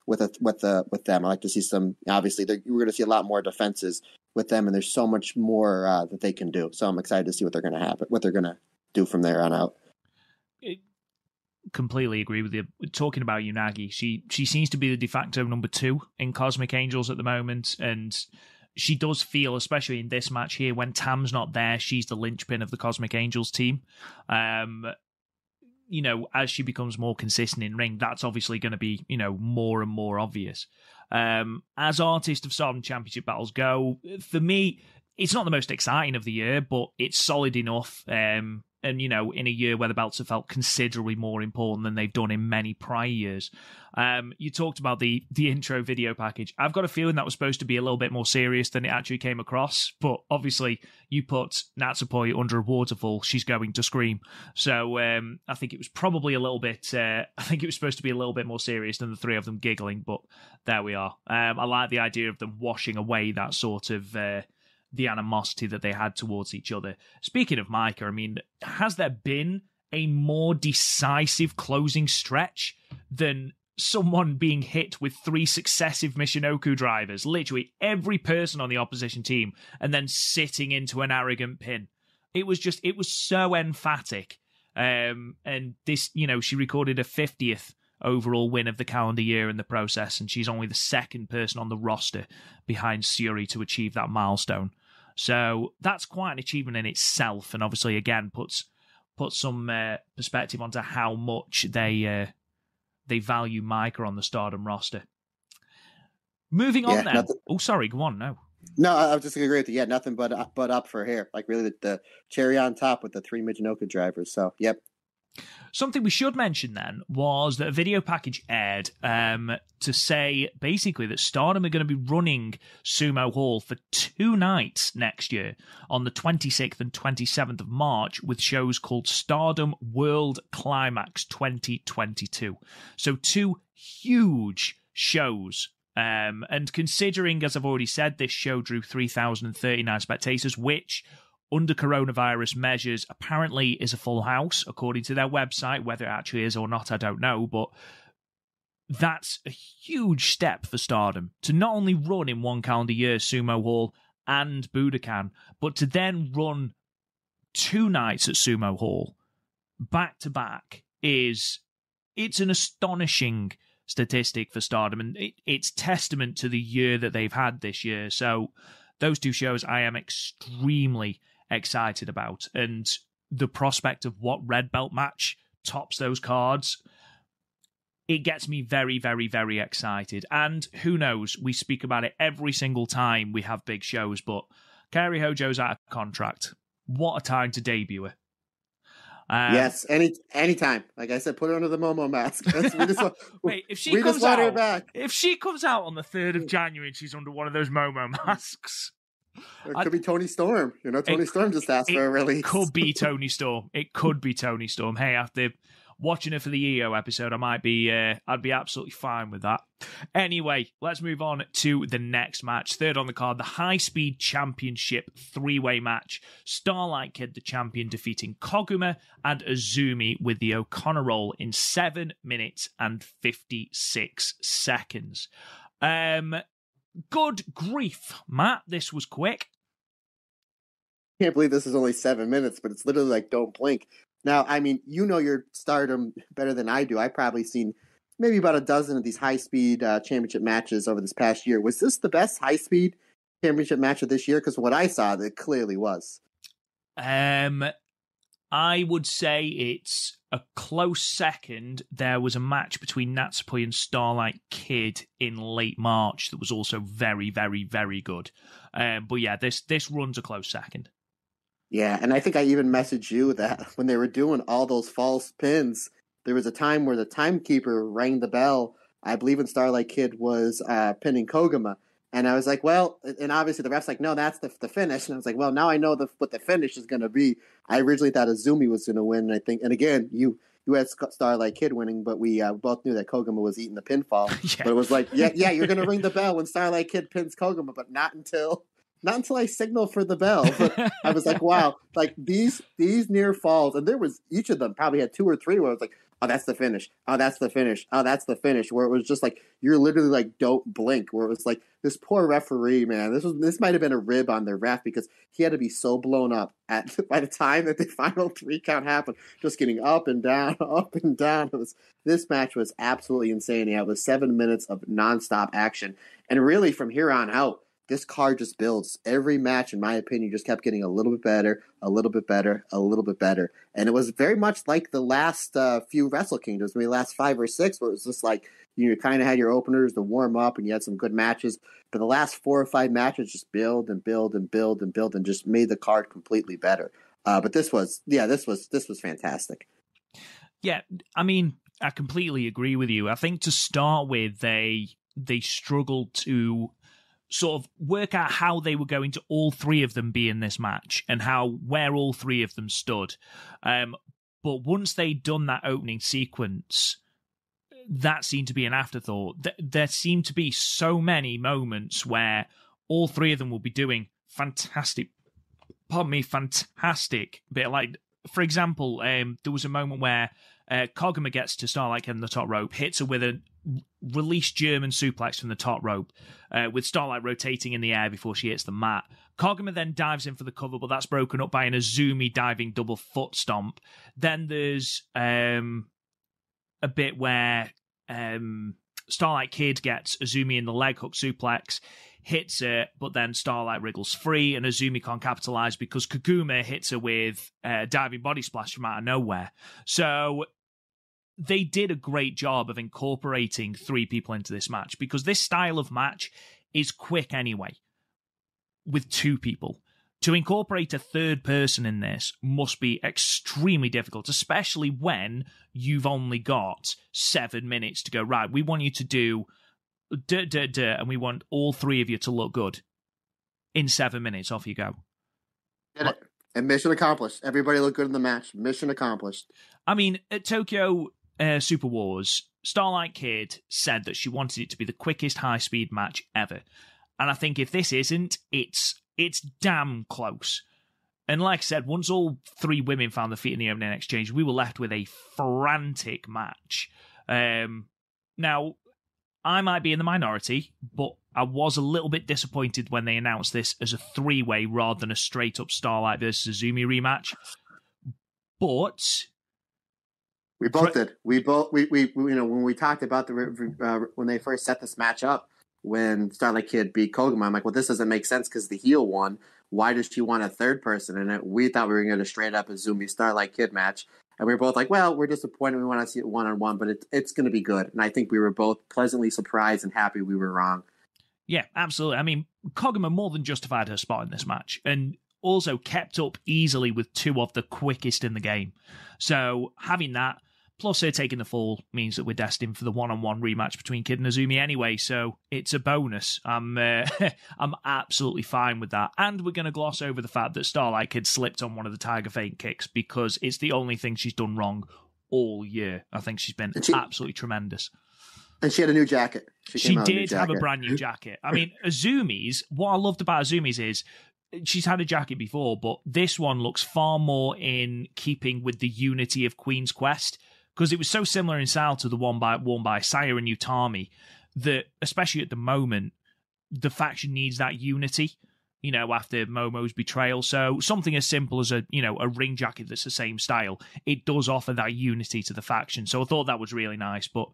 with them. I like to see some. Obviously, we're going to see a lot more defenses with them, and there's so much more that they can do. So I'm excited to see what they're going to do from there on out. Completely agree with you. Talking about Unagi, she seems to be the de facto number 2 in Cosmic Angels at the moment, and she does feel, especially in this match here, when Tam's not there, she's the linchpin of the Cosmic Angels team. As she becomes more consistent in ring, that's obviously going to be, more and more obvious. As Artist of Stardom Championship battles go, for me, it's not the most exciting of the year, but it's solid enough. And, in a year where the belts have felt considerably more important than they've done in many prior years. You talked about the intro video package. I've got a feeling that was supposed to be a little bit more serious than it actually came across. But obviously, you put Natsupoi under a waterfall, she's going to scream. So I think it was probably a little bit... I think it was supposed to be a little bit more serious than the three of them giggling. But there we are. I like the idea of them washing away that sort of... the animosity that they had towards each other. Speaking of Micah, has there been a more decisive closing stretch than someone being hit with 3 successive Michinoku drivers, literally every person on the opposition team, and then sitting into an arrogant pin? It was so emphatic. And this, she recorded a 50th overall win of the calendar year in the process, and she's only the second person on the roster behind Syuri to achieve that milestone. So that's quite an achievement in itself, and obviously again puts some perspective onto how much they value Micah on the Stardom roster. Moving on then. Oh, sorry, go on. No, I was just going to agree with you. Yeah, nothing but up for here. Like really the cherry on top with the 3 Magenoka drivers. So, yep. Something we should mention then was that a video package aired to say basically that Stardom are going to be running Sumo Hall for 2 nights next year on the 26th and 27th of March with shows called Stardom World Climax 2022. So 2 huge shows. And considering, as I've already said, this show drew 3,039 spectators, which... under coronavirus measures, apparently is a full house, according to their website. Whether it actually is or not, I don't know, but that's a huge step for Stardom to not only run in one calendar year Sumo Hall and Budokan, but to then run 2 nights at Sumo Hall back to back it's an astonishing statistic for Stardom, and it's testament to the year that they've had this year. So those 2 shows I am extremely excited about, and the prospect of what red belt match tops those cards, it gets me very, very, very excited. And who knows, we speak about it every single time we have big shows, but Kairi Hojo's out of contract. What a time to debut her. Yes, anytime. Like I said, put her under the Momo mask. Wait, if she comes out on the 3rd of January and she's under one of those Momo masks, it could be Tony Storm. Tony Storm just asked for a release. Could be Tony Storm. It could be Tony Storm. Hey, after watching her for the EO episode, I'd be absolutely fine with that. Anyway, let's move on to the next match. Third on the card, the High Speed Championship 3-way match. Starlight Kid, the champion, defeating Koguma and Azumi with the O'Connor roll in 7 minutes and 56 seconds. Good grief, Matt. This was quick. I can't believe this is only 7 minutes, but it's literally like don't blink. Now, your Stardom better than I do. I've probably seen maybe about a dozen of these high-speed championship matches over this past year. Was this the best high-speed championship match of this year? Because what I saw, it clearly was. I would say it's a close second. There was a match between Natsupoi and Starlight Kid in late March that was also very, very, very good. But yeah, this runs a close second. Yeah, and I think I even messaged you that when they were doing all those false pins, there was a time where the timekeeper rang the bell, I believe when Starlight Kid was pinning Koguma, And I was like, well, and obviously the ref's like, no, that's the finish. And I was like, well, now I know what the finish is going to be. I originally thought Azumi was going to win. I think, and again, you had Starlight Kid winning, but we both knew that Koguma was eating the pinfall. Yeah. But it was like, yeah, you're going to ring the bell when Starlight Kid pins Koguma, but not until I signal for the bell. But I was like, wow, like these near falls, and there was each of them probably had 2 or 3 where I was like, oh, that's the finish. Oh, that's the finish. Oh, that's the finish. Where it was just like you're literally like, don't blink. Where it was like this poor referee, man. This might have been a rib on the ref because he had to be so blown up by the time that the final 3 count happened, just getting up and down, up and down. This match was absolutely insane. Yeah, it was 7 minutes of nonstop action, and really from here on out, this card just builds. Every match, in my opinion, just kept getting a little bit better, a little bit better, a little bit better. And it was very much like the last few Wrestle Kingdoms, maybe last 5 or 6, where it was just like you kind of had your openers to warm up and you had some good matches. But the last 4 or 5 matches just build and build and build and build and just made the card completely better. But this was fantastic. Yeah, I mean, I completely agree with you. I think to start with, they struggled to sort of work out how they were going to all 3 of them be in this match and where all 3 of them stood. But once they'd done that opening sequence, that seemed to be an afterthought. There seemed to be so many moments where all 3 of them will be doing fantastic bit. Like, for example, there was a moment where Koguma gets to Starlight in the top rope, hits her with a released German suplex from the top rope, with Starlight rotating in the air before she hits the mat. Koguma then dives in for the cover, but that's broken up by an Azumi diving double foot stomp. Then there's a bit where Starlight Kid gets Azumi in the leg hook suplex, hits her, but then Starlight wriggles free, and Azumi can't capitalize because Koguma hits her with a diving body splash from out of nowhere. So they did a great job of incorporating 3 people into this match, because this style of match is quick anyway with 2 people. To incorporate a 3rd person in this must be extremely difficult, especially when you've only got 7 minutes to go. Right, we want you to do and we want all 3 of you to look good in 7 minutes. Off you go. Did it. And mission accomplished. Everybody looked good in the match. Mission accomplished. I mean, at Tokyo Super Wars, Starlight Kid said that she wanted it to be the quickest high-speed match ever. And I think if this isn't, it's damn close. And like I said, once all 3 women found their feet in the opening exchange, we were left with a frantic match. Now, I might be in the minority, but I was a little bit disappointed when they announced this as a 3-way rather than a straight-up Starlight versus Azumi rematch. But we both did. We when we talked about when they first set this match up, when Starlight Kid beat Koguma, I'm like, well, this doesn't make sense because the heel won. Why does she want a 3rd person in it? We thought we were going to get a straight up Azumi Starlight Kid match. And we were both like, well, we're disappointed. We want to see it one-on-one, but it's going to be good. And I think we were both pleasantly surprised and happy we were wrong. Yeah, absolutely. I mean, Koguma more than justified her spot in this match, and also kept up easily with 2 of the quickest in the game. So having that, plus her taking the fall, means that we're destined for the one-on-one rematch between Kid and Azumi anyway, so it's a bonus. I'm absolutely fine with that. And we're going to gloss over the fact that Starlight Kid slipped on one of the Tiger Feint kicks, because it's the only thing she's done wrong all year. I think she's been absolutely tremendous. And she had a new jacket. She did have a brand new jacket. I mean, Azumi's, what I loved about Azumi's is she's had a jacket before, but this one looks far more in keeping with the unity of Queen's Quest, because it was so similar in style to the one worn by Saya and Utami that, especially at the moment, the faction needs that unity, you know, after Momo's betrayal. So something as simple as a ring jacket that's the same style, it does offer that unity to the faction. So I thought that was really nice, but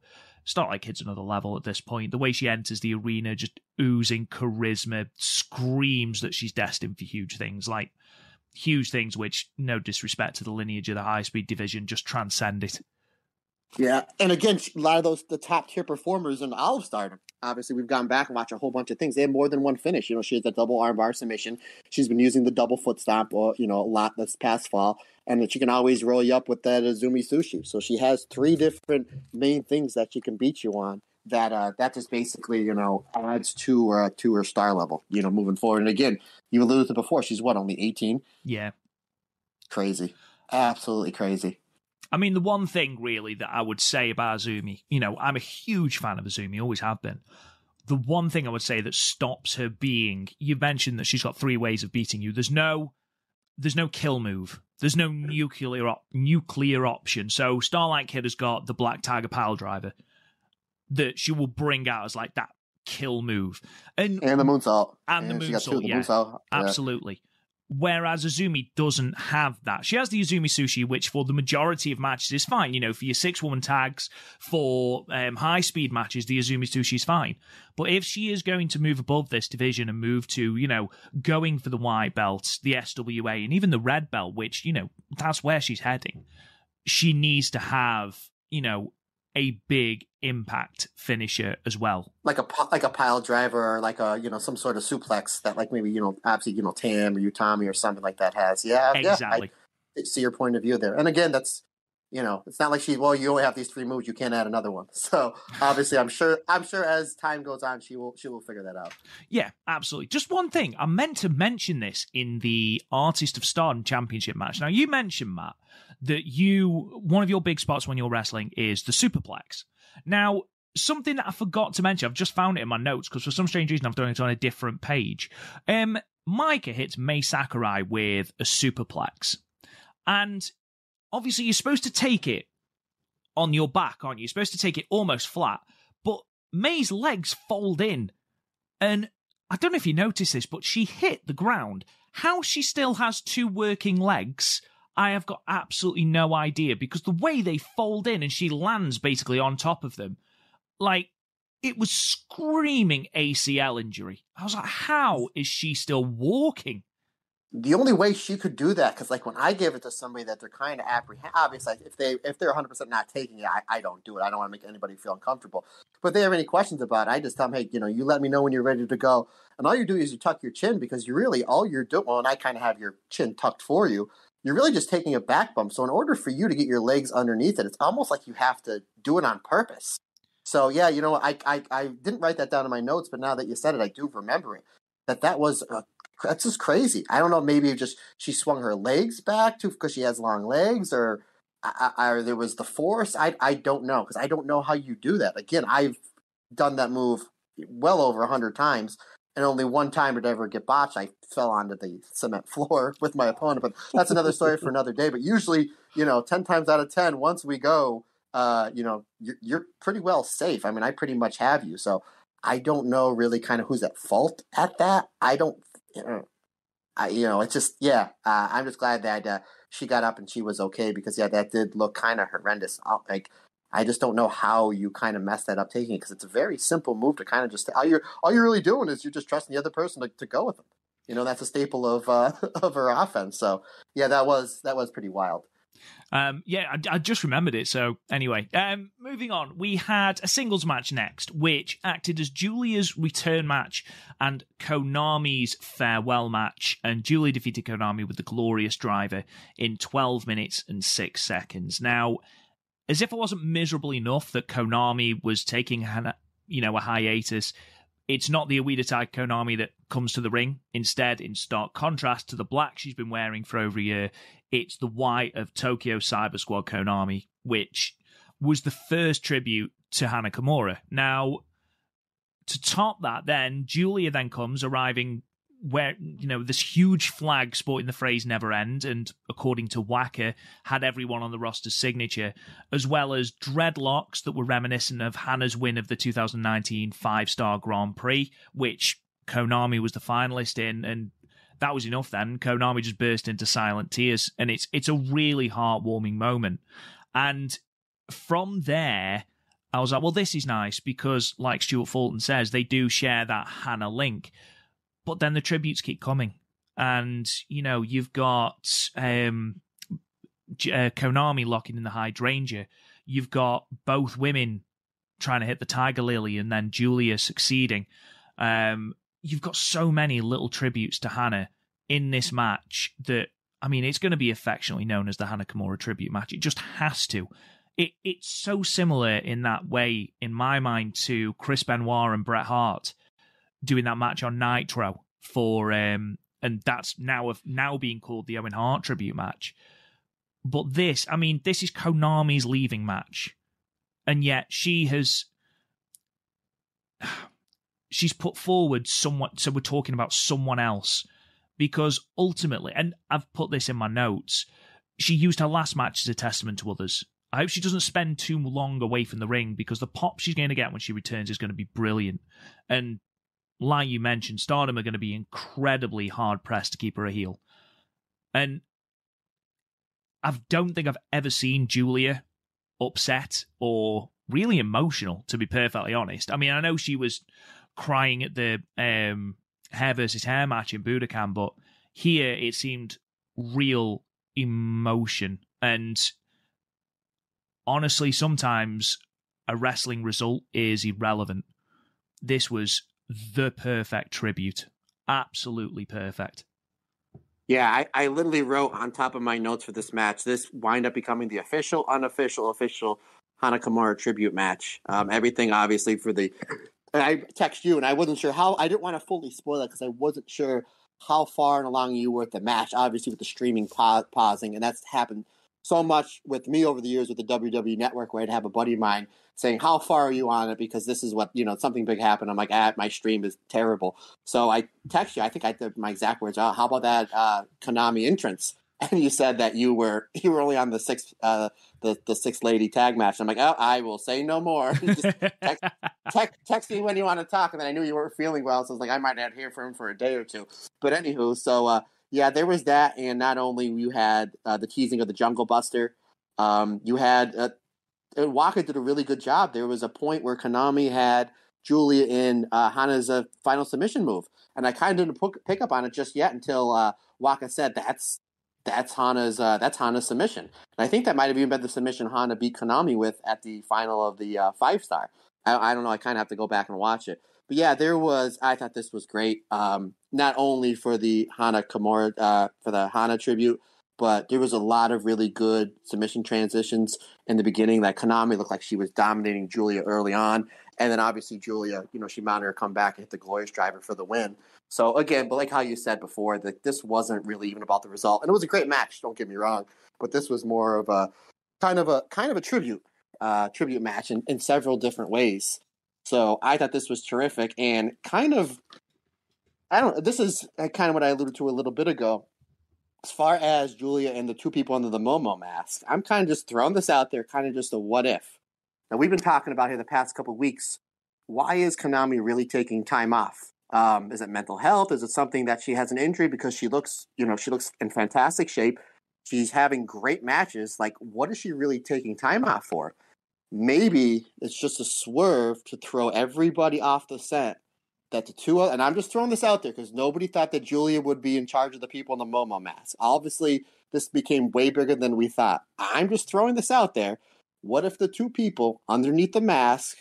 Starlight Kid's another level at this point. The way she enters the arena, just oozing charisma, screams that she's destined for huge things, like huge things which, no disrespect to the lineage of the high-speed division, just transcend it. Yeah, and again, a lot of the top tier performers in all of Stardom. Obviously, we've gone back and watched a whole bunch of things. They have more than one finish. You know, she has that double armbar submission. She's been using the double foot stomp, a lot this past fall, and that she can always roll you up with that Azumi Sushi. So she has 3 different main things that she can beat you on. that just basically, adds to her star level, moving forward. And again, you alluded to before, she's only 18? Yeah. Crazy. Absolutely crazy. I mean, the one thing really that I would say about Azumi, I'm a huge fan of Azumi, always have been. The one thing I would say that stops her being, you mentioned that she's got 3 ways of beating you. There's no kill move. There's no nuclear option. So Starlight Kid has got the Black Tiger Pile Driver that she will bring out as like that kill move. And the moonsault. And the moonsault, yeah. Moonsault. Absolutely. Whereas Azumi doesn't have that. She has the Azumi Sushi, which for the majority of matches is fine. For your 6-woman tags, for high-speed matches, the Azumi Sushi is fine. But if she is going to move above this division and move to, going for the white belt, the SWA, and even the red belt, which, that's where she's heading, she needs to have, a big impact finisher as well, like a pile driver, or like a some sort of suplex that like maybe obviously Tam or Utami or something like that has. Exactly. I see your point of view there, and again, that's it's not like you only have these 3 moves, you can't add another one. So obviously, I'm sure as time goes on, she will figure that out. Yeah, absolutely. Just one thing, I meant to mention this in the Artist of Stardom Championship match. Now, you mentioned, Matt, that one of your big spots when you're wrestling is the superplex. Now, something that I forgot to mention, I've just found it in my notes because for some strange reason I've done it on a different page. Micah hits Mai Sakurai with a superplex. And obviously you're supposed to take it on your back, aren't you? You're supposed to take it almost flat. But Mai's legs fold in. And I don't know if you noticed this, but she hit the ground. How she still has 2 working legs, I have got absolutely no idea, because the way they fold in and she lands basically on top of them, like, it was screaming ACL injury. I was like, how is she still walking? The only way she could do that, because like when I give it to somebody that they're kind of obviously if they're 100% not taking it, I don't do it. I don't want to make anybody feel uncomfortable. But if they have any questions about it, I just tell them, hey, you let me know when you're ready to go. And all you do is you tuck your chin, because all you're doing, well, and I kind of have your chin tucked for you. You're really just taking a back bump. So in order for you to get your legs underneath it, it's almost like you have to do it on purpose. So yeah, I didn't write that down in my notes, but now that you said it, I do remember it. That's just crazy. I don't know, maybe just she swung her legs back too because she has long legs, or there was the force. I don't know, because I don't know how you do that. Again, I've done that move well over 100 times. And only one time did I ever get botched. I fell onto the cement floor with my opponent, but that's another story for another day. But usually, 10 times out of 10, once we go, you're pretty well safe. I mean, I pretty much have you. So I don't know really kind of who's at fault at that. It's just, I'm just glad that she got up and she was okay, because that did look kind of horrendous. I just don't know how you kind of mess that up taking it, because it's a very simple move to kind of just all you're really doing is you're just trusting the other person to go with them. That's a staple of her offense. So that was pretty wild. I just remembered it. So anyway, moving on, we had a singles match next, which acted as Giulia's return match and Konami's farewell match. And Giulia defeated Konami with the glorious driver in 12 minutes and 6 seconds. Now, as if it wasn't miserable enough that Konami was taking a hiatus, it's not the Awida type Konami that comes to the ring. Instead, in stark contrast to the black she's been wearing for over a year, it's the white of Tokyo Cyber Squad Konami, which was the first tribute to Hana Kimura. Now, to top that, then, Giulia then comes, arriving where, this huge flag sporting the phrase never end, and according to Wacker, had everyone on the roster's signature, as well as dreadlocks that were reminiscent of Hannah's win of the 2019 5-Star Grand Prix, which Konami was the finalist in, and that was enough then. Konami just burst into silent tears, and it's a really heartwarming moment. And from there, I was like, well, this is nice, because like Stuart Fulton says, they do share that Hannah link. But then the tributes keep coming. And, you've got Konami locking in the hydrangea. You've got both women trying to hit the Tiger Lily, and then Giulia succeeding. You've got so many little tributes to Hannah in this match that, it's going to be affectionately known as the Hana Kimura Tribute match. It just has to. It's so similar in that way, in my mind, to Chris Benoit and Bret Hart doing that match on Nitro for, and that's now being called the Owen Hart tribute match. But this is Konami's leaving match, and yet she's put forward somewhat. So we're talking about someone else, because ultimately, and I've put this in my notes, she used her last match as a testament to others. I hope she doesn't spend too long away from the ring, because the pop she's going to get when she returns is going to be brilliant. And like you mentioned, Stardom are going to be incredibly hard-pressed to keep her a heel. And I don't think I've ever seen Giulia upset or really emotional, to be perfectly honest. I mean, I know she was crying at the hair versus hair match in Budokan, but here it seemed real emotion. And honestly, sometimes a wrestling result is irrelevant. This was the perfect tribute. Absolutely perfect. Yeah, I literally wrote on top of my notes for this match, this wind up becoming the official Hana Kimura tribute match. Everything, obviously, for the... I text you, and I wasn't sure how... I didn't want to fully spoil it, because I wasn't sure how far and along you were with the match, obviously, with the streaming pausing, and that's happened so much with me over the years with the WWE Network, where I'd have a buddy of mine saying, how far are you on it? Because this is what, something big happened. I'm like, my stream is terrible. So I text you, I think I did my exact words, how about that Konami entrance? And you said that you were only on the sixth lady tag match. I'm like, oh, I will say no more. Just text me when you want to talk. And then I knew you weren't feeling well, so I was like, I might not hear from him for a day or two. But anywho, so yeah, there was that, and not only you had the teasing of the Jungle Buster, you had Waka did a really good job. There was a point where Konami had Giulia in Hana's final submission move, and I kind of didn't pick up on it just yet until Waka said that's Hana's submission. And I think that might have even been the submission Hana beat Konami with at the final of the 5-star. I don't know. I kind of have to go back and watch it. But yeah, I thought this was great. Not only for the Hana Kimura, for the Hana tribute, but there was a lot of really good submission transitions in the beginning. Like Konami looked like she was dominating Giulia early on. And then obviously Giulia, she mounted her comeback and hit the Glorious Driver for the win. So again, but like how you said before, that this wasn't really even about the result. And it was a great match, don't get me wrong. But this was more of a kind of a tribute match in several different ways. So I thought this was terrific, and this is kind of what I alluded to a little bit ago. As far as Giulia and the two people under the Momo mask, I'm kind of just throwing this out there, kind of just a what if. Now, we've been talking about here the past couple of weeks. Why is Konami really taking time off? Is it mental health? Is it something that she has an injury because she looks in fantastic shape? She's having great matches. Like, what is she really taking time off for? Maybe it's just a swerve to throw everybody off the scent. That the two, and I'm just throwing this out there because nobody thought that Giulia would be in charge of the people in the Momo mask. Obviously, this became way bigger than we thought. I'm just throwing this out there. What if the two people underneath the mask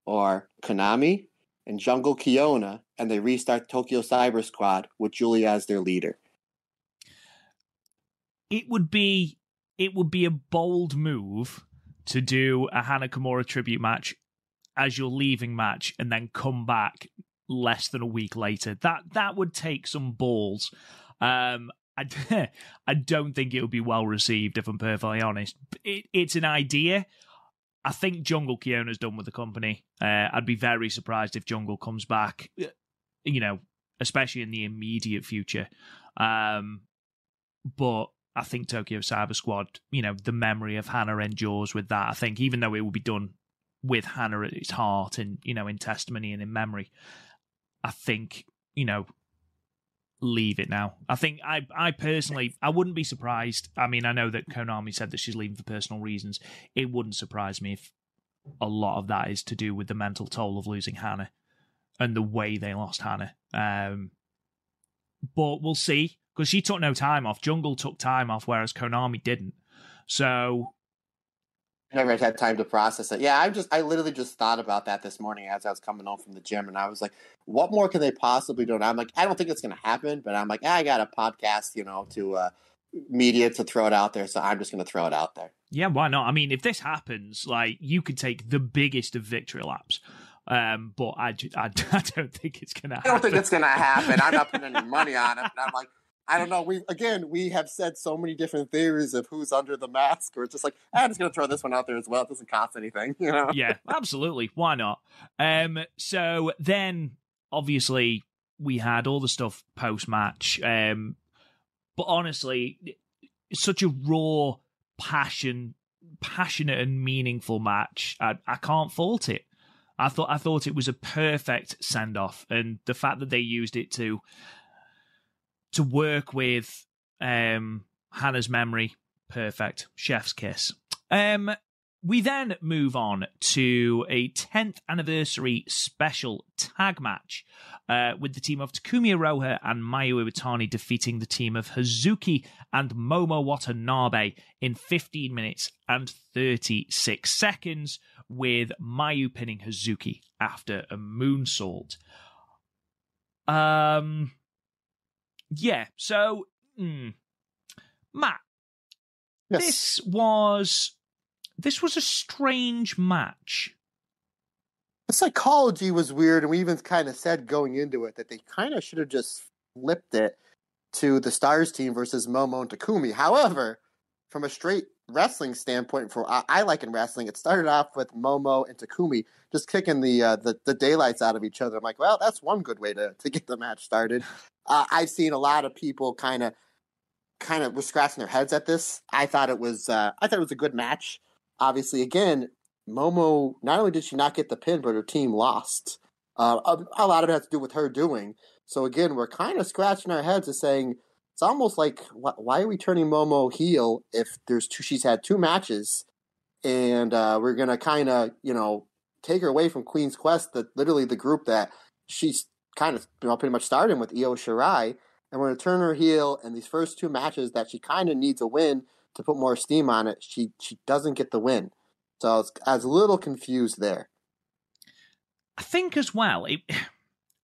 are Konami and Jungle Kiona, and they restart Tokyo Cyber Squad with Giulia as their leader? It would be a bold move to do a Hana Kimura tribute match as your leaving match and then come back less than a week later. That would take some balls. I don't think it would be well received, if I'm perfectly honest. It's an idea. I think Jungle Kiona's done with the company. I'd be very surprised if Jungle comes back, especially in the immediate future. But I think Tokyo Cyber Squad, the memory of Hana endures with that. I think even though it will be done with Hana at its heart and, in testimony and in memory, I think, leave it now. I think I personally, I wouldn't be surprised. I mean, I know that Konami said that she's leaving for personal reasons. It wouldn't surprise me if a lot of that is to do with the mental toll of losing Hana and the way they lost Hana. But we'll see, because she took no time off. Jungle took time off, whereas Konami didn't. So never had time to process it. Yeah, I literally just thought about that this morning as I was coming home from the gym, and I was like, what more can they possibly do? And I'm like, I don't think it's going to happen, but I'm like, I got a podcast, to media to throw it out there, so I'm just going to throw it out there. Yeah, why not? I mean, if this happens, like, you could take the biggest of victory laps. But I don't think it's going to happen. I don't think it's going to happen. I'm not putting any money on it. I'm like, I don't know. We have said so many different theories of who's under the mask, or it's just like, I'm just going to throw this one out there as well. It doesn't cost anything, you know? Yeah, absolutely. Why not? So then, obviously, we had all the stuff post-match. But honestly, it's such a raw, passionate and meaningful match. I can't fault it. I thought it was a perfect send-off, and the fact that they used it to work with Hannah's memory, perfect. Chef's kiss. We then move on to a 10th anniversary special tag match with the team of Takumi Iroha and Mayu Iwatani defeating the team of Hazuki and Momo Watanabe in 15 minutes and 36 seconds, with Mayu pinning Hazuki after a moonsault. Yeah, so, Matt, Yes. This was a strange match. The psychology was weird, and we even kind of said going into it that they kind of should have just flipped it to the Stars team versus Momo and Takumi. However, from a straight wrestling standpoint, for I like in wrestling, it started off with Momo and Takumi just kicking the daylights out of each other. I'm like, well, that's one good way to get the match started. I've seen a lot of people kind of were scratching their heads at this. I thought it was a good match. Obviously, again, Momo, not only did she not get the pin, but her team lost. A lot of it has to do with her doing. So again, we're kind of scratching our heads and saying, it's almost like, why are we turning Momo heel if she's had 2 matches, and we're going to kind of, take her away from Queen's Quest, literally the group that she's kind of, pretty much starting with Io Shirai, and we're going to turn her heel in these first 2 matches that she kind of needs a win to put more steam on it. She doesn't get the win. So I was a little confused there. I think as well,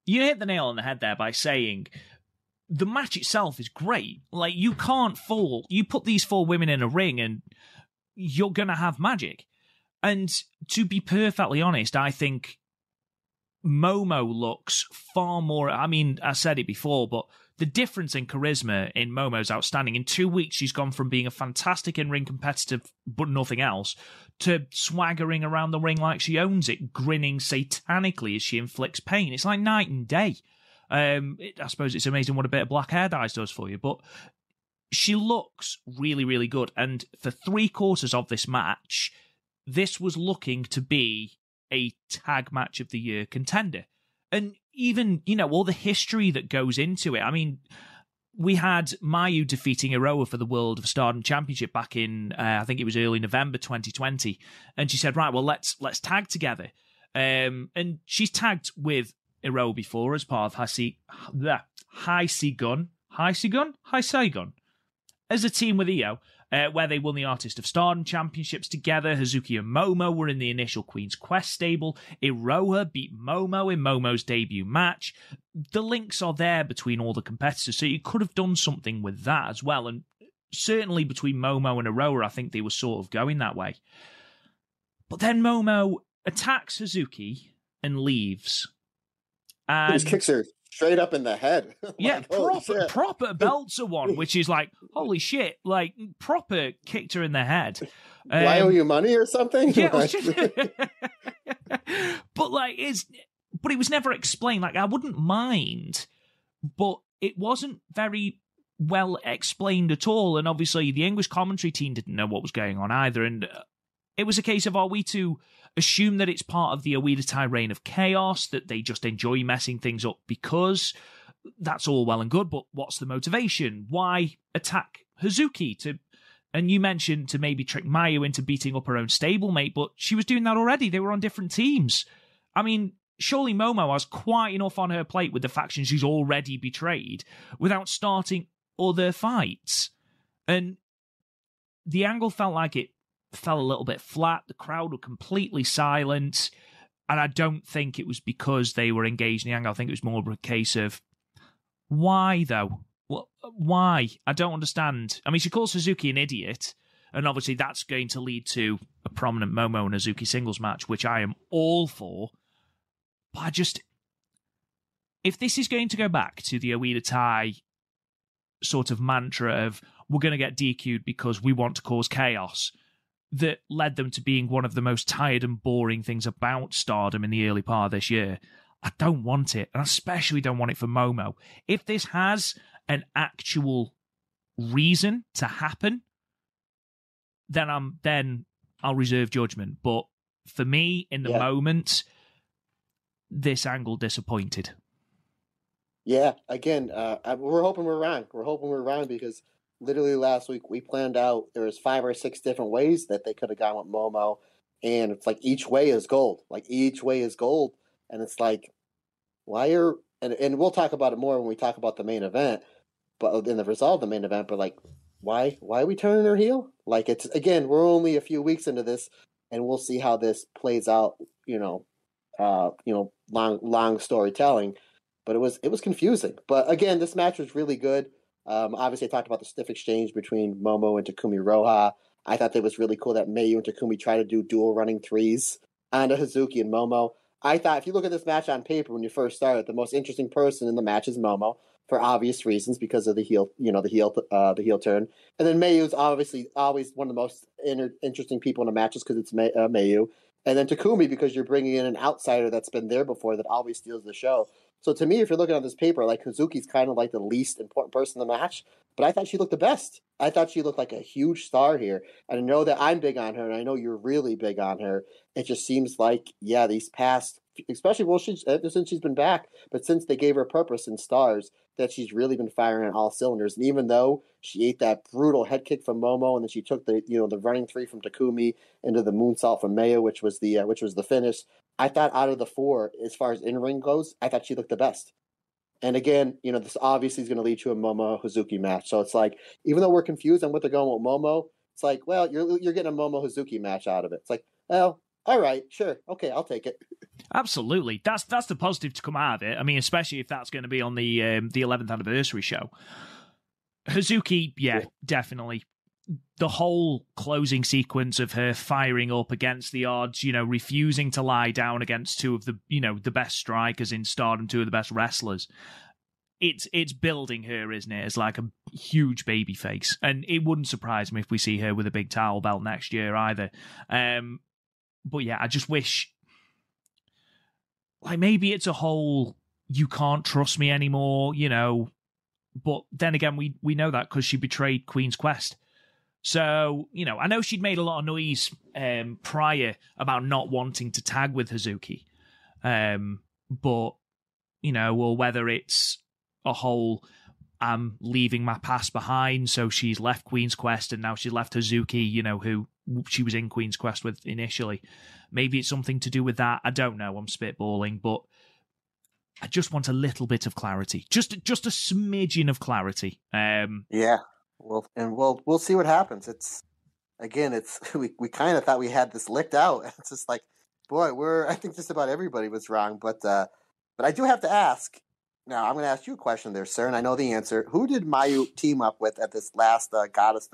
you hit the nail on the head there by saying the match itself is great. Like, you can't fall. You put these 4 women in a ring and you're going to have magic. And to be perfectly honest, I think Momo looks far more... I mean, I said it before, but the difference in charisma in Momo's outstanding. In 2 weeks, she's gone from being a fantastic in-ring competitor, but nothing else, to swaggering around the ring like she owns it, grinning satanically as she inflicts pain. It's like night and day. I suppose it's amazing what a bit of black hair dyes does for you, but she looks really, really good. And for 3/4 of this match, this was looking to be a tag match of the year contender. And even, all the history that goes into it. I mean, we had Mayu defeating Iroha for the World of Stardom Championship back in, I think it was early November 2020. And she said, right, well, let's tag together. And she's tagged with Iroha before as part of High Saigon as a team with Io. Where they won the Artist of Stardom Championships together. Hazuki and Momo were in the initial Queen's Quest stable. Iroha beat Momo in Momo's debut match. The links are there between all the competitors, so you could have done something with that as well. And certainly between Momo and Iroha, I think they were sort of going that way. But then Momo attacks Hazuki and leaves. And He just kicks her straight up in the head. Yeah, proper belter one, which is like, holy shit, like, proper kicked her in the head. Do I owe you money or something? Yeah, but it was never explained. Like, I wouldn't mind, but it wasn't very well explained at all. And obviously, the English commentary team didn't know what was going on either. And it was a case of, are we to assume that it's part of the Oedo Tai reign of chaos, that they just enjoy messing things up because that's all well and good, but what's the motivation? Why attack Hazuki? And you mentioned to maybe trick Mayu into beating up her own stablemate, but she was doing that already. They were on different teams. I mean, surely Momo has quite enough on her plate with the faction she's already betrayed without starting other fights. And the angle felt like it fell a little bit flat. The crowd were completely silent. And I don't think it was because they were engaged in the angle. I think it was more of a case of, why though? Why? I don't understand. I mean, she calls Hazuki an idiot, And obviously that's going to lead to a prominent Momo and Hazuki singles match, which I am all for. But if this is going to go back to the Oedo Tai sort of mantra of we're going to get DQ'd because we want to cause chaos, that led them to being one of the most tired and boring things about Stardom in the early part of this year, I don't want it. And I especially don't want it for Momo. If this has an actual reason to happen, then I'll reserve judgment. But for me, in the moment, this angle disappointed. Yeah, again, we're hoping we're wrong. We're hoping we're wrong because literally last week we planned out there was 5 or 6 different ways that they could have gone with Momo, and it's like each way is gold. Like each way is gold, and it's like, why are and we'll talk about it more when we talk about the main event, but in the result of the main event. But like, why are we turning her heel? Like it's again, we're only a few weeks into this, and we'll see how this plays out. Long storytelling. But it was confusing. But again, this match was really good. Obviously, I talked about the stiff exchange between Momo and Takumi Roha. I thought that was really cool that Mayu and Takumi tried to do dual running threes onto Hazuki and Momo. I thought if you look at this match on paper when you first started, the most interesting person in the match is Momo for obvious reasons because of the heel turn. And then Mayu's obviously always one of the most interesting people in the matches because it's Mayu. And then Takumi because you're bringing in an outsider that's been there before that always steals the show. So to me, if you're looking at this paper, like Hazuki's kind of like the least important person in the match, but I thought she looked the best. I thought she looked like a huge star here. And I know that I'm big on her, and I know you're really big on her. It just seems like, these past, especially since she's been back, but since they gave her purpose in Stars, that she's really been firing on all cylinders. And even though she ate that brutal head kick from Momo, and then she took the running three from Takumi into the moonsault from Mayu, which was the finish. I thought out of the 4, as far as in-ring goes, I thought she looked the best. And again, this obviously is going to lead to a Momo-Hazuki match. So it's like, even though we're confused on what they're going with Momo, it's like, well, you're getting a Momo-Hazuki match out of it. It's like, well, all right, sure. Okay, I'll take it. Absolutely. That's the positive to come out of it. I mean, especially if that's going to be on the 11th anniversary show. Hazuki, definitely. The whole closing sequence of her firing up against the odds, refusing to lie down against 2 of the, the best strikers in Stardom, 2 of the best wrestlers. It's building her, isn't it, as like a huge baby face. And it wouldn't surprise me if we see her with a big title belt next year either. But yeah, I just wish, like, maybe it's a whole, you can't trust me anymore, but then again, we know that because she betrayed Queen's Quest. So, I know she'd made a lot of noise prior about not wanting to tag with Hazuki. But, or whether it's a whole, I'm leaving my past behind, so she's left Queen's Quest and now she's left Hazuki, who she was in Queen's Quest with initially. Maybe it's something to do with that. I don't know. I'm spitballing, but I just want a little bit of clarity. Just a smidgen of clarity. Yeah. Well, and we'll see what happens. We kind of thought we had this licked out. It's just like, boy, I think just about everybody was wrong. But I do have to ask. Now, I'm going to ask you a question there, sir, and I know the answer. Who did Mayu team up with at this last Goddess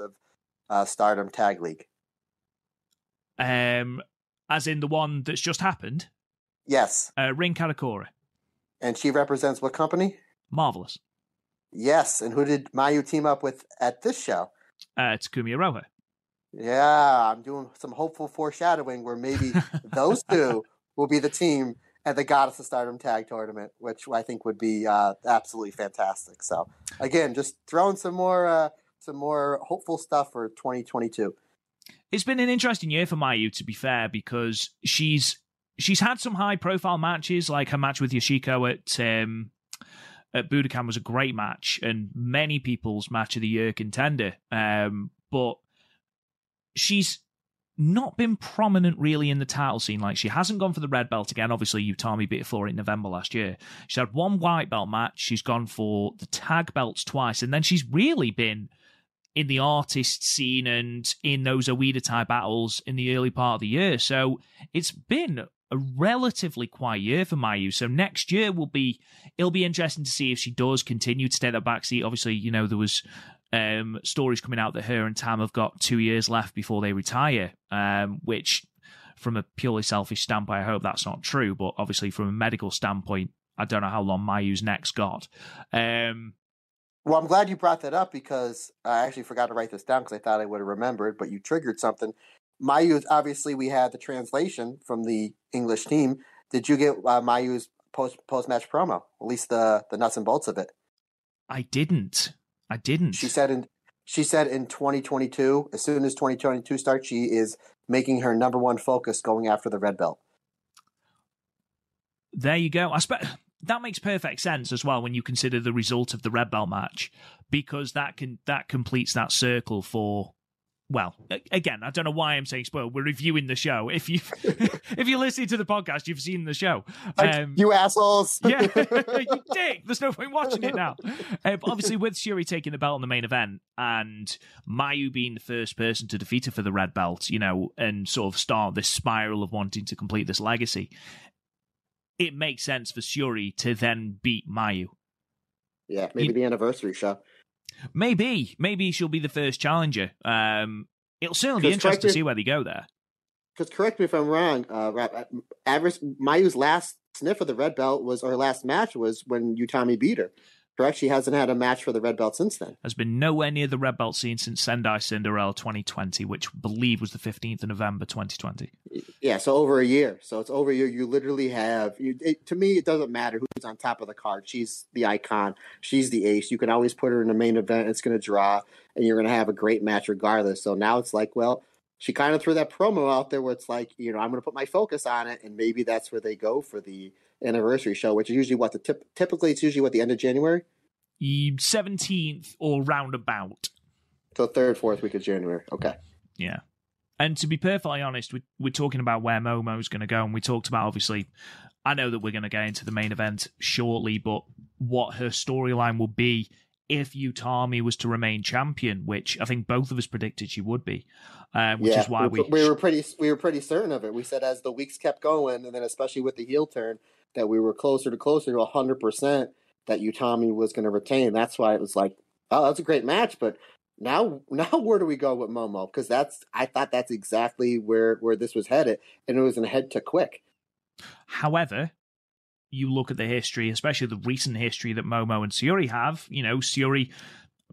of Stardom Tag League? As in the one that's just happened? Yes. Rin Karakura. And she represents what company? Marvelous. Yes, and who did Mayu team up with at this show? Takumi Roha. Yeah, I'm doing some hopeful foreshadowing where maybe those 2 will be the team at the Goddess of Stardom Tag Tournament, which I think would be absolutely fantastic. So, again, just throwing some more hopeful stuff for 2022. It's been an interesting year for Mayu, to be fair, because she's had some high-profile matches, like her match with Yoshiko at Budokan was a great match and many people's match of the year contender. But she's not been prominent really in the title scene. Like, she hasn't gone for the red belt again. Obviously, Utami beat her for it in November last year. She's had 1 white belt match. She's gone for the tag belts twice. And then she's really been in the artist scene and in those Oedo Tai battles in the early part of the year. So it's been a relatively quiet year for Mayu. So next year it'll be interesting to see if she does continue to take that backseat. Obviously, there was stories coming out that her and Tam have got 2 years left before they retire, which, from a purely selfish standpoint, I hope that's not true. But obviously, from a medical standpoint, I don't know how long Mayu's neck's got. Well, I'm glad you brought that up because I actually forgot to write this down because I thought I would have remembered, but you triggered something. Mayu, obviously, we had the translation from the English team. Did you get Mayu's post-match promo, at least the nuts and bolts of it? I didn't. She said in 2022, as soon as 2022 starts, she is making her number one focus going after the red belt. There you go. That makes perfect sense as well when you consider the result of the red belt match, because that completes that circle for. Well, again, I don't know why I'm saying spoil. We're reviewing the show. If you're listening to the podcast, you've seen the show. You assholes! Yeah, you dick. There's no point watching it now. But obviously, with Syuri taking the belt in the main event and Mayu being the first person to defeat her for the red belt, and sort of start this spiral of wanting to complete this legacy, it makes sense for Syuri to then beat Mayu. Yeah, maybe the anniversary show. Maybe she'll be the first challenger. It'll certainly be interesting to see where they go there. Because correct me if I'm wrong, Mayu's last sniff of the red belt her last match was when Utami beat her. Correct? She hasn't had a match for the red belt since then. Has been nowhere near the red belt scene since Sendai Cinderella 2020, which I believe was the 15th of November 2020. Yeah, so over a year. So it's over a year. You literally have... to me, it doesn't matter who's on top of the card. She's the icon. She's the ace. You can always put her in the main event. It's going to draw, and you're going to have a great match regardless. So now it's like, well, she kind of threw that promo out there where it's like, I'm going to put my focus on it, and maybe that's where they go for the anniversary show, which is usually typically it's usually the end of January? 17th or roundabout. So third, fourth week of January. Okay. Yeah. And to be perfectly honest, we're talking about where Momo's going to go, and we talked about, obviously, I know that we're going to get into the main event shortly, but what her storyline will be if Utami was to remain champion, which I think both of us predicted she would be, which is why we were pretty certain of it. We said as the weeks kept going, and then especially with the heel turn, that we were closer to 100% that Utami was going to retain. That's why it was like, oh, that's a great match, but now where do we go with Momo? Because I thought that's exactly where this was headed, and it was going to head to quick. However, you look at the history, especially the recent history that Momo and Syuri have. Syuri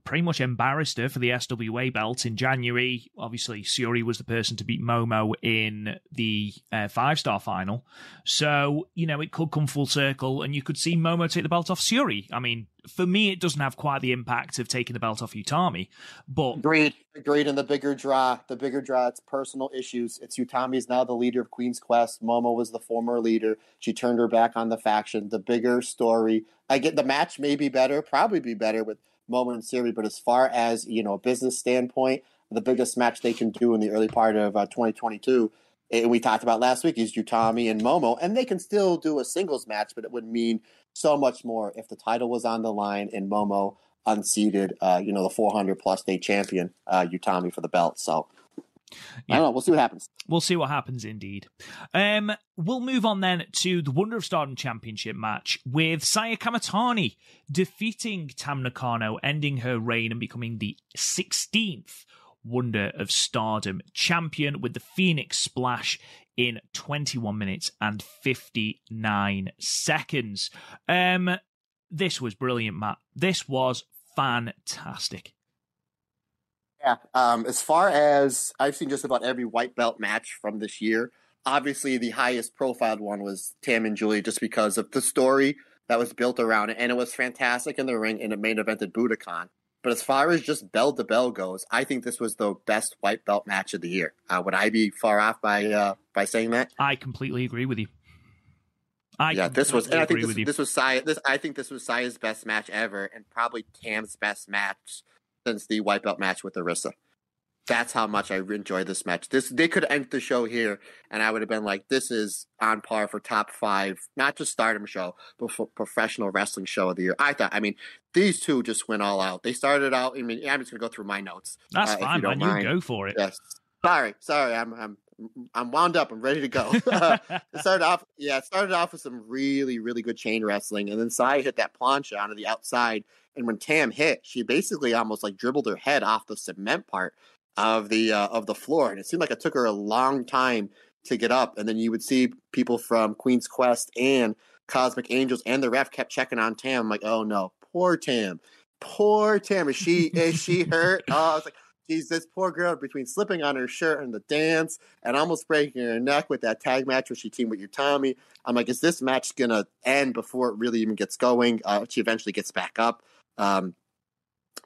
pretty much embarrassed her for the SWA belt in January. Obviously, Syuri was the person to beat Momo in the 5-star final. So, it could come full circle, and you could see Momo take the belt off Syuri. I mean, for me, it doesn't have quite the impact of taking the belt off Utami. But Agreed. And the bigger draw, it's personal issues. It's Utami's now the leader of Queen's Quest. Momo was the former leader. She turned her back on the faction. The bigger story. I get the match may be better, probably be better with Momo and Syuri, but as far as a business standpoint, the biggest match they can do in the early part of 2022, and we talked about last week, is Utami and Momo, and they can still do a singles match, but it would mean so much more if the title was on the line and Momo unseated, the 400 plus day champion Utami for the belt. So I don't know. We'll see what happens. We'll see what happens, indeed. We'll move on then to the Wonder of Stardom Championship match with Saya Kamatani defeating Tam Nakano, ending her reign and becoming the 16th Wonder of Stardom champion with the Phoenix Splash in 21 minutes and 59 seconds. This was brilliant, Matt. This was fantastic. Yeah, as far as I've seen just about every white belt match from this year, obviously the highest profiled one was Tam and Giulia just because of the story that was built around it, and it was fantastic in the ring, and it main evented Budokan. But as far as just bell to bell goes, I think this was the best white belt match of the year. Would I be far off by saying that? I completely agree with you. I think this was Saya's best match ever, and probably Tam's best match since the white belt match with Arisa. That's how much I enjoyed this match. They could end the show here, and I would have been like, this is on par for top 5, not just Stardom show, but for professional wrestling show of the year. I mean, these two just went all out. They started out, I'm just going to go through my notes. That's fine, man. You go for it. Yes. Sorry. I'm I'm wound up. I'm ready to go. It started off with some really, really good chain wrestling, and then Saya hit that plancha onto the outside. And when Tam hit, she basically almost like dribbled her head off the cement part of the floor, and it seemed like it took her a long time to get up. And then you would see people from Queen's Quest and Cosmic Angels and the ref kept checking on Tam. I'm like, oh no, poor Tam. Is she hurt? Oh, I was like, geez, this poor girl, between slipping on her shirt and the dance and almost breaking her neck with that tag match where she teamed with Utami. I'm like, is this match gonna end before it really even gets going? She eventually gets back up.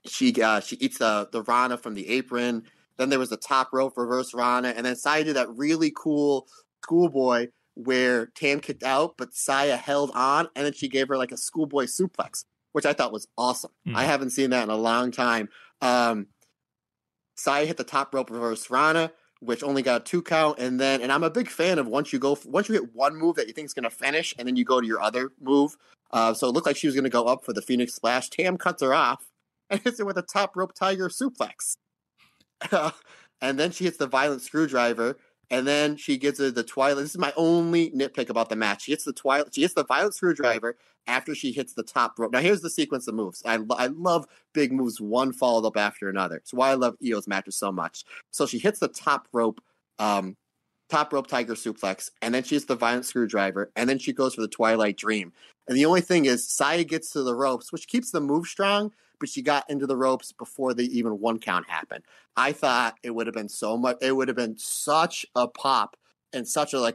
She eats the Rana from the apron. Then there was the top rope reverse Rana, and then Saya did that really cool schoolboy where Tam kicked out, but Saya held on, and then she gave her like a schoolboy suplex, which I thought was awesome. I haven't seen that in a long time. Saya hit the top rope reverse Rana, which only got a 2 count, and I'm a big fan of once you hit one move that you think is going to finish, and then you go to your other move. So it looked like she was going to go up for the Phoenix Splash. Tam cuts her off and hits her with a top rope tiger suplex. And then she hits the violent screwdriver, and then she gets the Twilight. This is my only nitpick about the match. She hits the violent screwdriver after she hits the top rope. Now here's the sequence of moves. I love big moves, one followed up after another. It's why I love Io's matches so much. So she hits the top rope tiger suplex, and then she hits the violent screwdriver, and then she goes for the Twilight Dream. And the only thing is, Saya gets to the ropes, which keeps the move strong, but she got into the ropes before the even 1 count happened. I thought it would have been such a pop and such a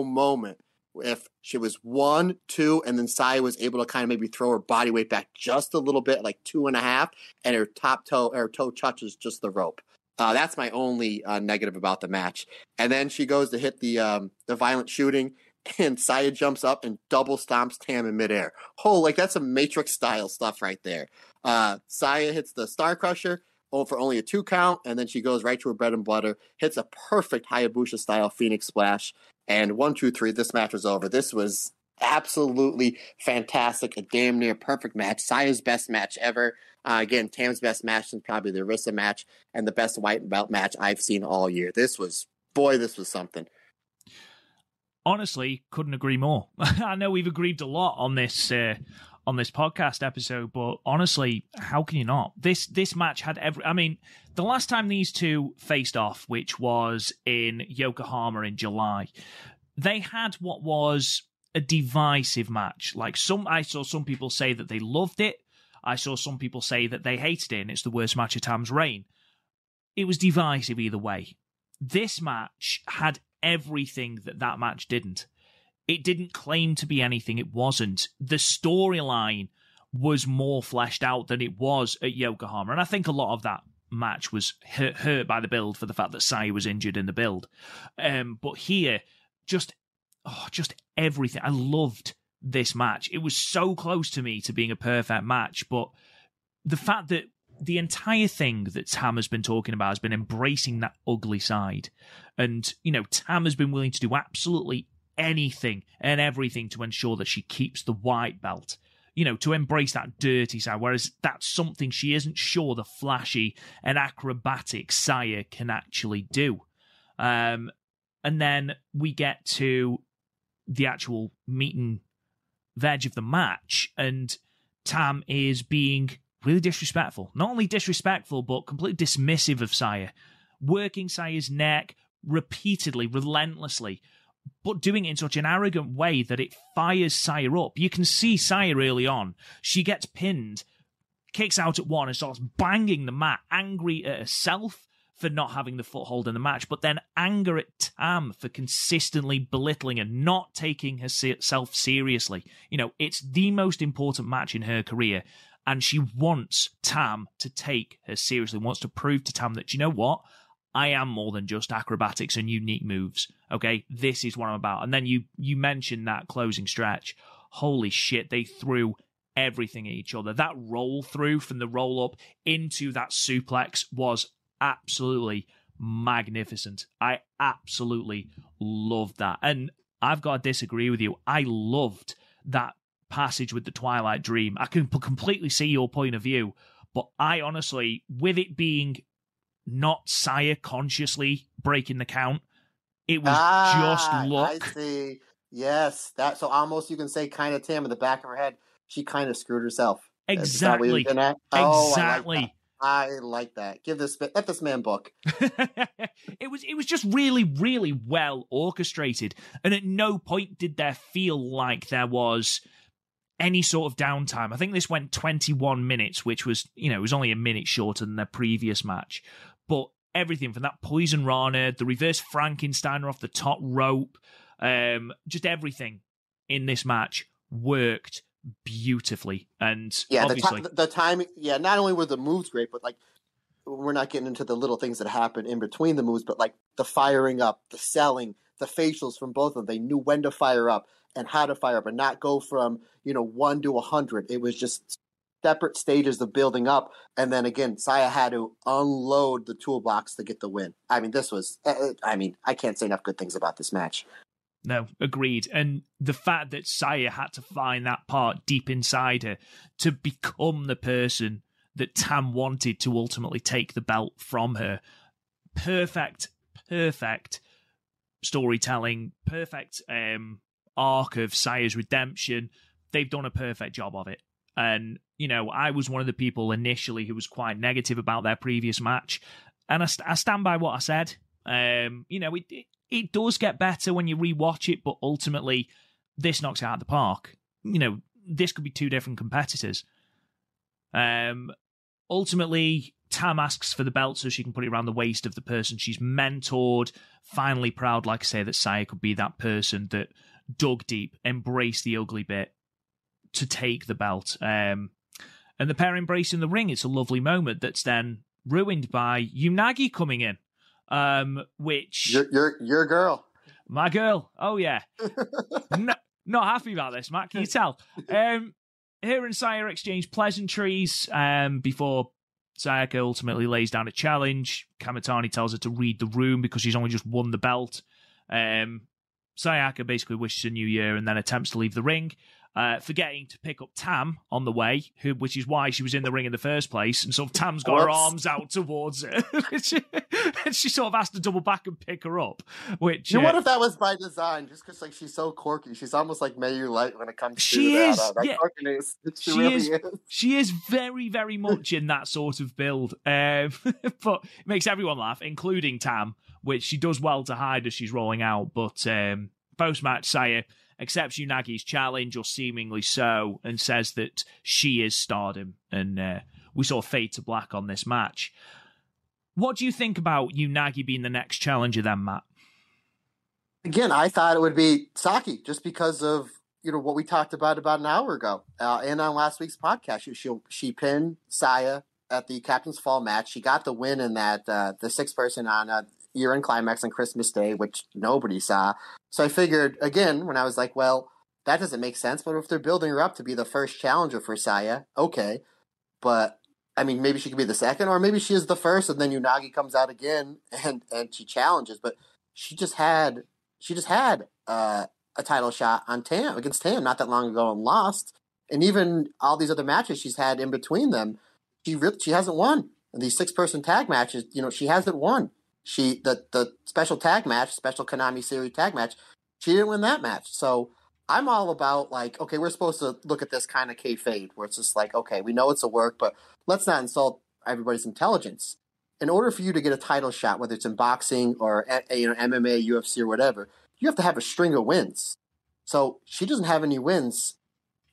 moment if she was 1, 2, and then Saya was able to kind of maybe throw her body weight back just a little bit, like 2.5, and her toe touches just the rope. That's my only negative about the match. And then she goes to hit the violent shooting, and Saya jumps up and double stomps Tam in midair. That's some Matrix style stuff right there. Saya hits the Star Crusher for only a 2 count, and then she goes right to her bread and butter, hits a perfect Hayabusa style Phoenix Splash, and 1, 2, 3, this match was over. This was absolutely fantastic, a damn near perfect match. Saya's best match ever. Again, Tam's best match and probably the Arisa match, and the best white belt match I've seen all year. This was something. Honestly, couldn't agree more. I know we've agreed a lot on this podcast episode, but honestly, how can you not? This match had the last time these two faced off, which was in Yokohama in July, they had what was a divisive match. I saw some people say that they loved it. I saw some people say that they hated it, and it's the worst match of Tam's reign. It was divisive either way. This match had everything that match didn't. It didn't claim to be anything it wasn't. The storyline was more fleshed out than it was at Yokohama, and I think a lot of that match was hurt by the build for the fact that Saya was injured in the build. But here, just everything. I loved this match. It was so close to me to being a perfect match, but the fact that the entire thing that Tam has been talking about has been embracing that ugly side. And, Tam has been willing to do absolutely anything and everything to ensure that she keeps the white belt, to embrace that dirty side, whereas that's something she isn't sure the flashy and acrobatic Saya can actually do. And then we get to the actual meat and veg of the match, and Tam is being really disrespectful. Not only disrespectful, but completely dismissive of Saya. Working Saya's neck repeatedly, relentlessly, but doing it in such an arrogant way that it fires Saya up. You can see Saya early on. She gets pinned, kicks out at 1, and starts banging the mat, angry at herself for not having the foothold in the match, but then anger at Tam for consistently belittling and not taking herself seriously. It's the most important match in her career, and she wants Tam to take her seriously, wants to prove to Tam that, you know what? I am more than just acrobatics and unique moves. Okay, this is what I'm about. And then you mentioned that closing stretch. Holy shit, they threw everything at each other. That roll through from the roll up into that suplex was absolutely magnificent. I absolutely loved that. And I've got to disagree with you. I loved that passage with the Twilight Dream. I can completely see your point of view, but I honestly, with it being not Saya consciously breaking the count, It was just luck. I see. Yes, that so almost you can say kind of Tam in the back of her head. She kind of screwed herself. Exactly. Is that what you're getting at? Oh, exactly. I like that. Let this man book. It was just really, really well orchestrated, and at no point did there feel like there was any sort of downtime. I think this went 21 minutes, which was, it was only a minute shorter than their previous match. But everything from that Poison Rana, the reverse Frankensteiner off the top rope, just everything in this match worked beautifully. And obviously the timing, not only were the moves great, but like we're not getting into the little things that happen in between the moves, but like the firing up, the selling, the facials from both of them. They knew when to fire up and how to fire up and not go from 1 to 100. It was just separate stages of building up, and then again Saya had to unload the toolbox to get the win. I mean, this was I can't say enough good things about this match. No, agreed. And the fact that Saya had to find that part deep inside her to become the person that Tam wanted to ultimately take the belt from her. Perfect storytelling, perfect arc of Saya's redemption. They've done a perfect job of it. And, I was one of the people initially who was quite negative about their previous match. And I stand by what I said. It does get better when you rewatch it, but ultimately, this knocks it out of the park. This could be two different competitors. Ultimately, Tam asks for the belt so she can put it around the waist of the person she's mentored. Finally proud, like I say, that Saya could be that person that dug deep, embraced the ugly bit to take the belt. And the pair embrace in the ring. It's a lovely moment that's then ruined by Unagi coming in. Which your girl, my girl. Oh yeah, not happy about this, Matt. Can you tell? Her and Saya exchange pleasantries before Sayaka ultimately lays down a challenge. Kamitani tells her to read the room because she's only just won the belt. Sayaka basically wishes a new year and then attempts to leave the ring, forgetting to pick up Tam on the way, which is why she was in the ring in the first place. And sort of Tam's got her arms out towards her. And she sort of has to double back and pick her up. Which what if that was by design? Just because she's so quirky, she's almost like Mayu Light when it comes she to is. that quirkiness. She is. She is very, very much in that sort of build. But it makes everyone laugh, including Tam, which she does well to hide as she's rolling out. But post-match, Saya accepts Unagi's challenge, or seemingly so, and says that she is Stardom. And we sort of fade to black on this match. What do you think about Unagi being the next challenger then, Matt? Again, I thought it would be Saki, just because of what we talked about an hour ago, and on last week's podcast. She pinned Saya at the Captain's Fall match. She got the win in that the 6-person on Year-End Climax on Christmas Day, which nobody saw. So I figured, again, when I was like, well, that doesn't make sense, but if they're building her up to be the first challenger for Saya, okay. But, I mean, maybe she could be the second, or maybe she is the first, and then Unagi comes out again and she challenges. But she just had a title shot on Tam, against Tam, not that long ago, and lost. And even all these other matches she's had in between them, she hasn't won. And these 6-person tag matches, she hasn't won. The special tag match, special Konami Syuri tag match, she didn't win that match. So I'm all about, like, okay, we're supposed to look at this kind of kayfabe, where it's just like, okay, we know it's a work, but let's not insult everybody's intelligence. In order for you to get a title shot, whether it's in boxing or MMA, UFC, or whatever, you have to have a string of wins. So she doesn't have any wins.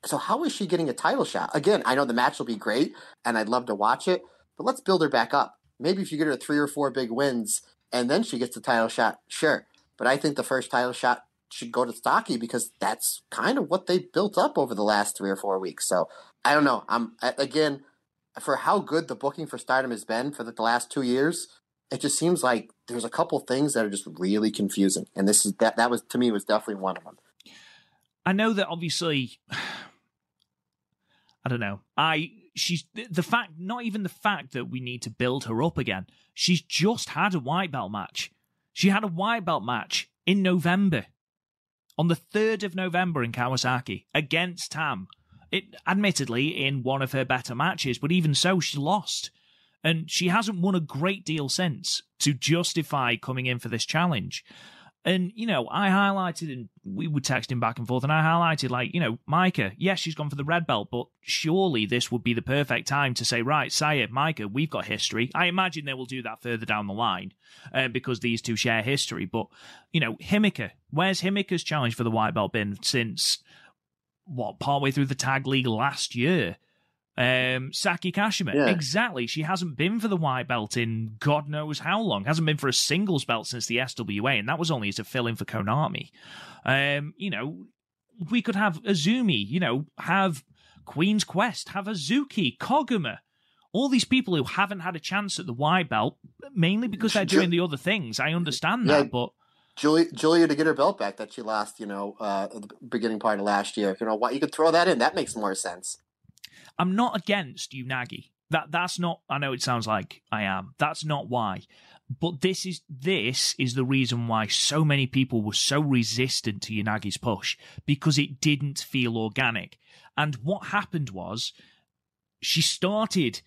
So how is she getting a title shot? Again, I know the match will be great, and I'd love to watch it, but let's build her back up. Maybe if you get her 3 or 4 big wins, and then she gets the title shot, sure. But I think the first title shot should go to Saki, because that's kind of what they built up over the last 3 or 4 weeks. So I don't know. Again, for how good the booking for Stardom has been for the last 2 years, it just seems like there's a couple things that are just really confusing. And that was, to me, was definitely one of them. I know that obviously, I don't know. Not even the fact that we need to build her up again. She's just had a white belt match. She had a white belt match in November, on the 3rd of November in Kawasaki, against Tam. It, admittedly, in one of her better matches, but even so, she lost. And she hasn't won a great deal since to justify coming in for this challenge. And, I highlighted, and we were texting back and forth, and I highlighted, Micah, yes, she's gone for the red belt, but surely this would be the perfect time to say, right, Saya, Micah, we've got history. I imagine they will do that further down the line because these two share history. But, Himeka, where's Himeka's challenge for the white belt been since, partway through the tag league last year? Saki Kashima, exactly. She hasn't been for the white belt in God knows how long. Hasn't been for a singles belt since the SWA, and that was only as a fill-in for Konami. We could have Azumi, have Queen's Quest, have Azuki, Koguma, all these people who haven't had a chance at the white belt, mainly because they're doing the other things. I understand that, but Giulia to get her belt back that she lost, at the beginning part of last year. You could throw that in. That makes more sense. I'm not against Unagi. That's not. I know it sounds like I am. That's not why. But this is the reason why so many people were so resistant to Unagi's push, because it didn't feel organic. And what happened was she started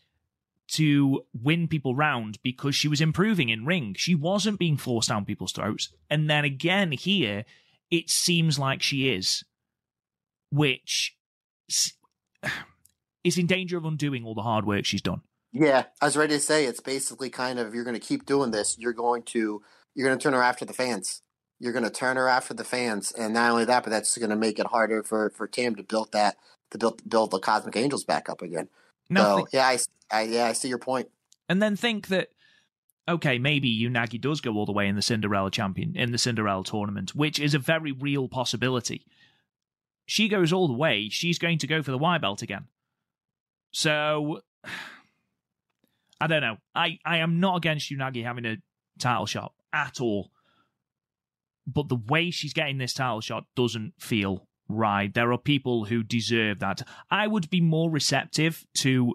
to win people round because she was improving in ring. She wasn't being forced down people's throats. And then again here, it seems like she is, which is in danger of undoing all the hard work she's done. Yeah, I was ready to say it's basically kind of, if you're going to keep doing this, you're going to turn her after the fans. You're going to turn her after the fans, and not only that, but that's going to make it harder for Tam to build the Cosmic Angels back up again. So I see your point. And then think that, okay, maybe Unagi does go all the way in the Cinderella tournament, which is a very real possibility. She goes all the way, she's going to go for the white belt again. So, I don't know. I am not against Unagi having a title shot at all. But the way she's getting this title shot doesn't feel right. There are people who deserve that. I would be more receptive to...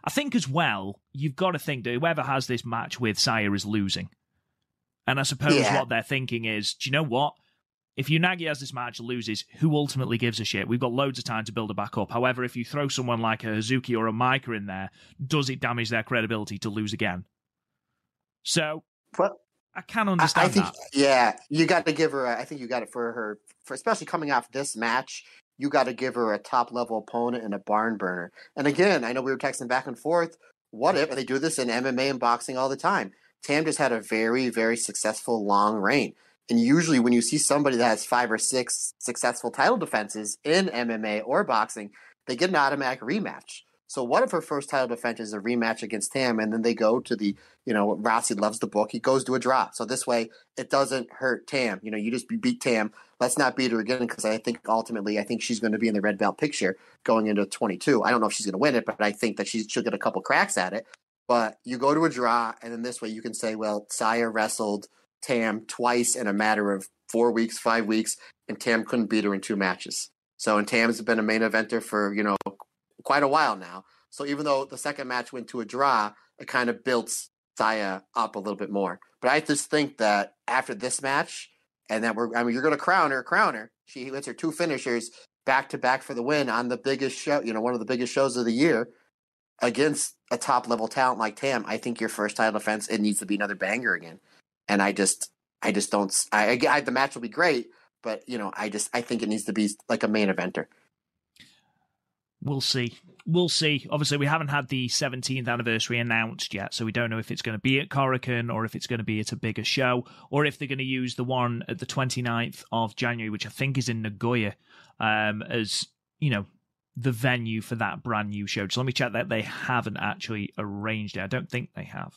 I think as well, you've got to think that whoever has this match with Saya is losing. And I suppose what they're thinking is, do you know what? If Unagi has this match and loses, who ultimately gives a shit? We've got loads of time to build her back up. However, if you throw someone like a Hazuki or a Micah in there, does it damage their credibility to lose again? So, I can understand that. Yeah, you got to give her, I think you got it for her, especially coming off this match, you got to give her a top-level opponent and a barn burner. And again, I know we were texting back and forth, what if, and they do this in MMA and boxing all the time, Tam just had a very, very successful long reign. And usually when you see somebody that has 5 or 6 successful title defenses in MMA or boxing, they get an automatic rematch. So what if her first title defense is a rematch against Tam, and then they go to the, Rossi loves the book, he goes to a draw. So this way, it doesn't hurt Tam. You just beat Tam. Let's not beat her again, because I think ultimately, she's going to be in the red belt picture going into 22. I don't know if she's going to win it, but I think that she'll get a couple cracks at it. But you go to a draw, and then this way you can say, well, Saya wrestled Tam twice in a matter of 4 weeks, 5 weeks, and Tam couldn't beat her in 2 matches. So, and Tam's been a main eventer for, quite a while now. So even though the second match went to a draw, it kind of built Saya up a little bit more. But I just think that after this match, and that you're going to crown her. She hits her 2 finishers back to back for the win on the biggest show, one of the biggest shows of the year against a top level talent like Tam. I think your first title defense, it needs to be another banger again. And I just don't. The match will be great, but I think it needs to be like a main eventer. We'll see. Obviously, we haven't had the 17th anniversary announced yet, so we don't know if it's going to be at Korakuen or if it's going to be at a bigger show, or if they're going to use the one at the 29th of January, which I think is in Nagoya, as the venue for that brand new show. So let me check that they haven't actually arranged it. I don't think they have.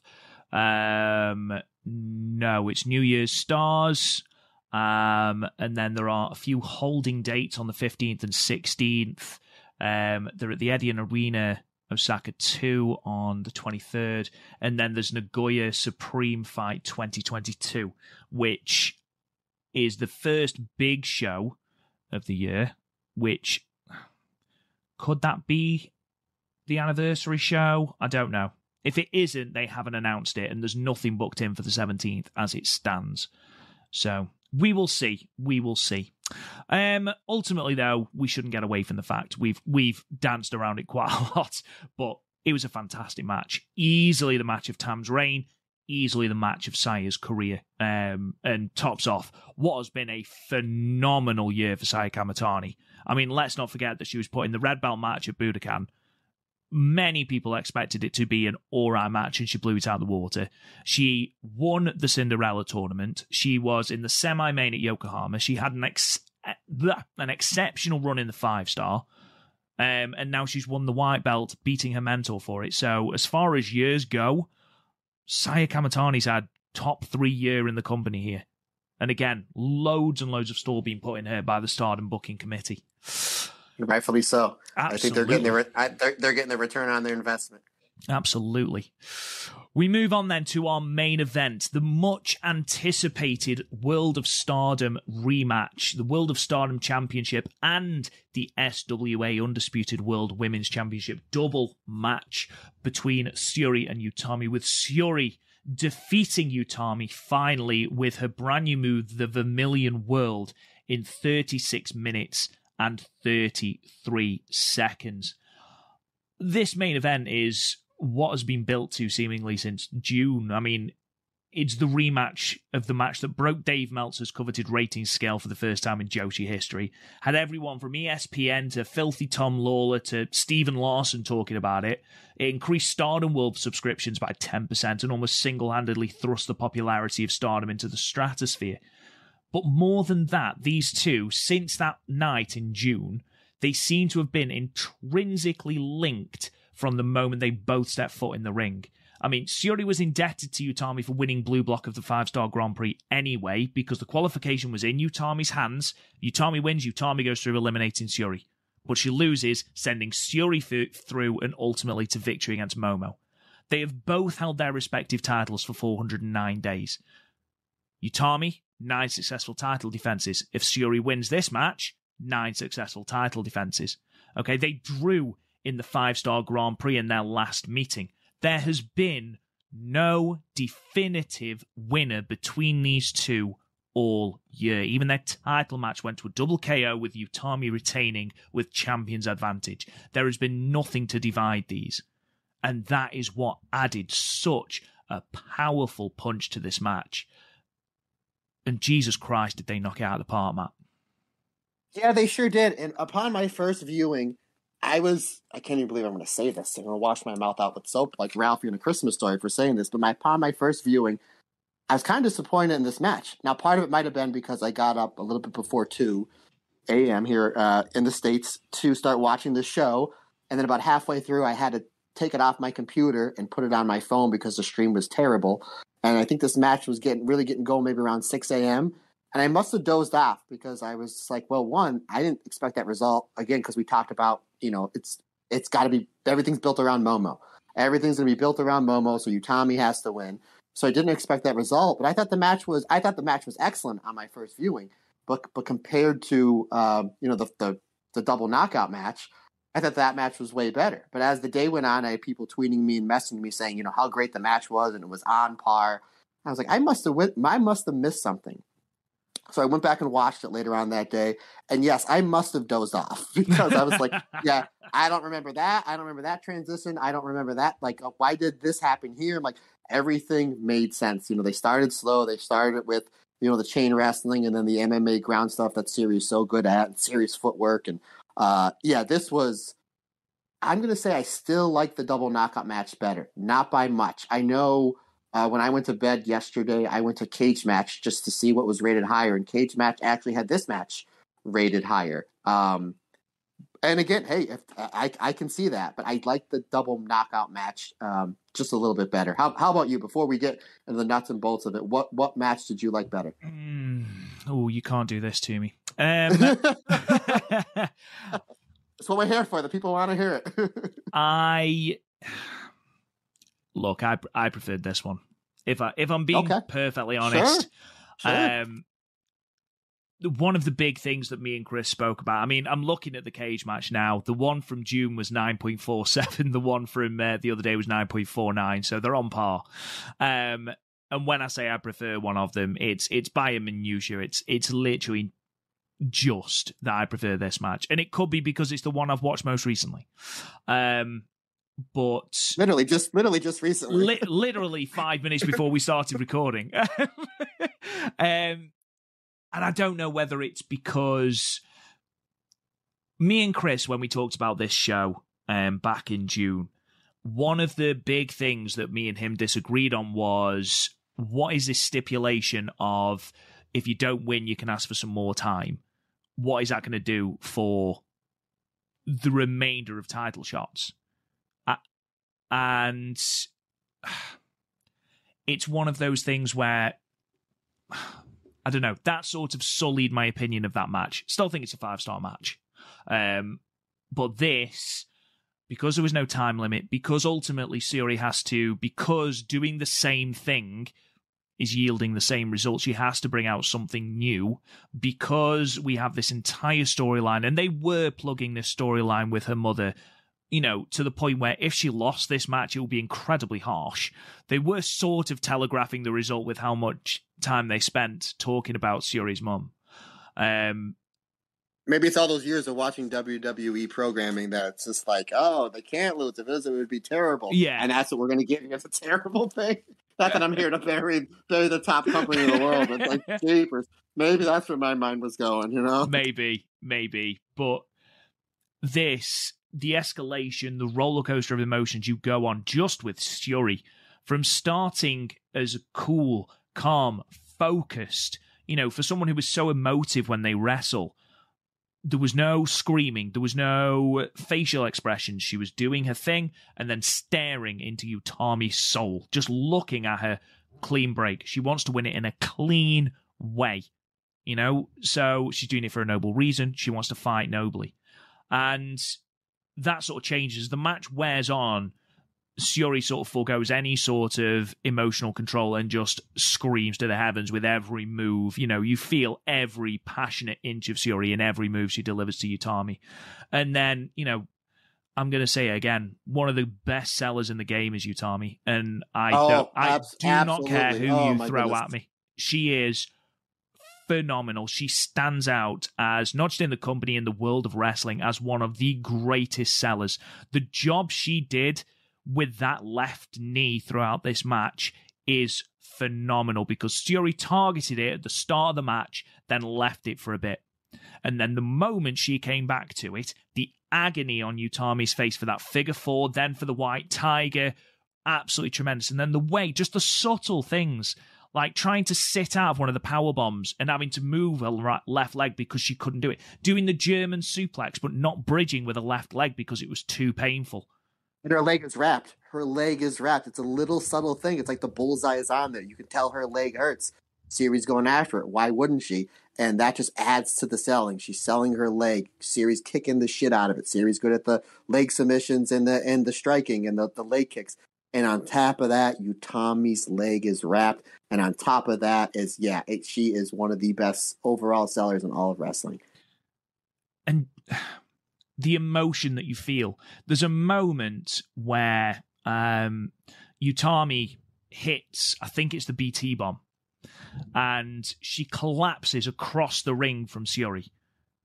No, it's New Year's Stars. And then there are a few holding dates on the 15th and 16th. They're at the Edion Arena, Osaka 2 on the 23rd. And then there's Nagoya Supreme Fight 2022, which is the first big show of the year, which could that be the anniversary show? I don't know. If it isn't, they haven't announced it, and there's nothing booked in for the 17th as it stands. So we will see. Ultimately, though, we shouldn't get away from the fact we've danced around it quite a lot, but it was a fantastic match. Easily the match of Tam's reign. easily the match of Saya's career, and tops off what has been a phenomenal year for Saya Kamatani. I mean, let's not forget that she was put in the red belt match at Budokan. Many people expected it to be an alright match, and she blew it out of the water. She won the Cinderella tournament. She was in the semi-main at Yokohama. She had an exceptional run in the 5-star. And now she's won the white belt, beating her mentor for it. So as far as years go, Saya Kamatani's had top 3 year in the company here. And again, loads and loads of store being put in her by the Stardom booking committee. Rightfully so. Absolutely. I think they're getting the return on their investment. Absolutely. We move on then to our main event, the much anticipated World of Stardom rematch, the World of Stardom Championship and the SWA Undisputed World Women's Championship double match between Syuri and Utami, with Syuri defeating Utami finally with her brand new move, the Vermilion World, in 36 minutes and 33 seconds. This main event is what has been built to seemingly since June. I mean, it's the rematch of the match that broke Dave Meltzer's coveted ratings scale for the first time in Joshi history. Had everyone from ESPN to Filthy Tom Lawler to Stephen Larson talking about it. It increased Stardom World subscriptions by 10% and almost single-handedly thrust the popularity of Stardom into the stratosphere. But more than that, these two, since that night in June, they seem to have been intrinsically linked from the moment they both stepped foot in the ring. I mean, Syuri was indebted to Utami for winning Blue Block of the 5-Star Grand Prix anyway, because the qualification was in Utami's hands. Utami wins, Utami goes through, eliminating Syuri. But she loses, sending Syuri through and ultimately to victory against Momo. They have both held their respective titles for 409 days. Utami, 9 successful title defenses. If Syuri wins this match, 9 successful title defenses. Okay, they drew in the 5-Star Grand Prix in their last meeting. There has been no definitive winner between these two all year. Even their title match went to a double KO with Utami retaining with champion's advantage. There has been nothing to divide these. And that is what added such a powerful punch to this match. And Jesus Christ, did they knock it out of the park, Matt. Yeah, they sure did. And upon my first viewing, I can't even believe I'm going to say this. I'm going to wash my mouth out with soap like Ralphie in A Christmas Story for saying this. But upon my first viewing, I was kind of disappointed in this match. Now, part of it might have been because I got up a little bit before 2 a.m. here in the States to start watching the show. And then about halfway through, I had to take it off my computer and put it on my phone because the stream was terrible. And I think this match was really getting going maybe around 6 a.m. And I must have dozed off because I was like, well, one, I didn't expect that result. Again, because we talked about, it's got to be, everything's built around Momo. Everything's going to be built around Momo, so Utami has to win. So I didn't expect that result, but I thought the match was excellent on my first viewing. But compared to the double knockout match, I thought that match was way better. But as the day went on, I had people tweeting me and messaging me saying, how great the match was and it was on par. I was like, I must have missed something. So I went back and watched it later on that day. And yes, I must have dozed off because I was like, yeah, I don't remember that. I don't remember that transition. I don't remember that. Like, why did this happen here? I'm like, everything made sense. They started slow. They started with, the chain wrestling and then the MMA ground stuff that Syuri is so good at, and Syuri's footwork. And this was, I'm going to say I still like the double knockout match better. Not by much. I know when I went to bed yesterday, I went to Cage Match just to see what was rated higher. And Cage Match actually had this match rated higher. And again, hey, if, I can see that. But I like the double knockout match just a little bit better. How about you? Before we get into the nuts and bolts of it, what match did you like better? Oh, you can't do this to me. That's what we're here for. The people want to hear it. I preferred this one. If I'm being perfectly honest, sure. One of the big things that me and Chris spoke about, I mean, I'm looking at the Cage Match now. The one from June was 9.47. The one from the other day was 9.49. So they're on par. And when I say I prefer one of them, it's by a minutiae. It's literally just that I prefer this match. And it could be because it's the one I've watched most recently. but literally just recently, literally 5 minutes before we started recording. And I don't know whether it's because me and Chris, when we talked about this show back in June, one of the big things that me and him disagreed on was, what is this stipulation of if you don't win, you can ask for some more time? What is that going to do for the remainder of title shots? And it's one of those things where, I don't know, that sort of sullied my opinion of that match. Still think it's a 5-star match. But this, because there was no time limit, because ultimately Syuri has to, because doing the same thing is yielding the same results, she has to bring out something new, because we have this entire storyline, and they were plugging this storyline with her mother, to the point where if she lost this match, it would be incredibly harsh. They were sort of telegraphing the result with how much time they spent talking about Syuri's mum. Maybe it's all those years of watching WWE programming that it's just like, oh, they can't lose. If it is, it would be terrible. Yeah. And that's what we're going to give you as a terrible thing. Not that I'm here to bury the top company in the world. It's like, jeepers. Maybe that's where my mind was going, Maybe. But this, the escalation, the roller coaster of emotions you go on just with Syuri, from starting as a cool, calm, focused, for someone who was so emotive when they wrestle, there was no screaming, there was no facial expressions. She was doing her thing and then staring into Utami's soul, just looking at her clean break. She wants to win it in a clean way, so she's doing it for a noble reason. She wants to fight nobly. And that sort of changes. The match wears on. Syuri sort of forgoes any sort of emotional control and just screams to the heavens with every move. You feel every passionate inch of Syuri in every move she delivers to Utami. And then, I'm going to say it again, one of the best sellers in the game is Utami. And I do not care who you throw at me. She is phenomenal. She stands out as, not just in the company, in the world of wrestling, as one of the greatest sellers. The job she did with that left knee throughout this match is phenomenal, because Syuri targeted it at the start of the match, then left it for a bit. And then the moment she came back to it, the agony on Utami's face for that figure 4, then for the white tiger, absolutely tremendous. And then the way, just the subtle things, like trying to sit out of one of the power bombs and having to move her left leg because she couldn't do it. Doing the German suplex, but not bridging with a left leg because it was too painful. And her leg is wrapped. It's a little subtle thing. It's like the bullseye is on there. You can tell her leg hurts. Syuri's going after it. Why wouldn't she? And that just adds to the selling. She's selling her leg. Syuri's kicking the shit out of it. Syuri's good at the leg submissions and the striking and the leg kicks. And on top of that, Utami's leg is wrapped. And on top of that she is one of the best overall sellers in all of wrestling. And the emotion that you feel. There's a moment where Utami hits, I think it's the BT bomb, and she collapses across the ring from Syuri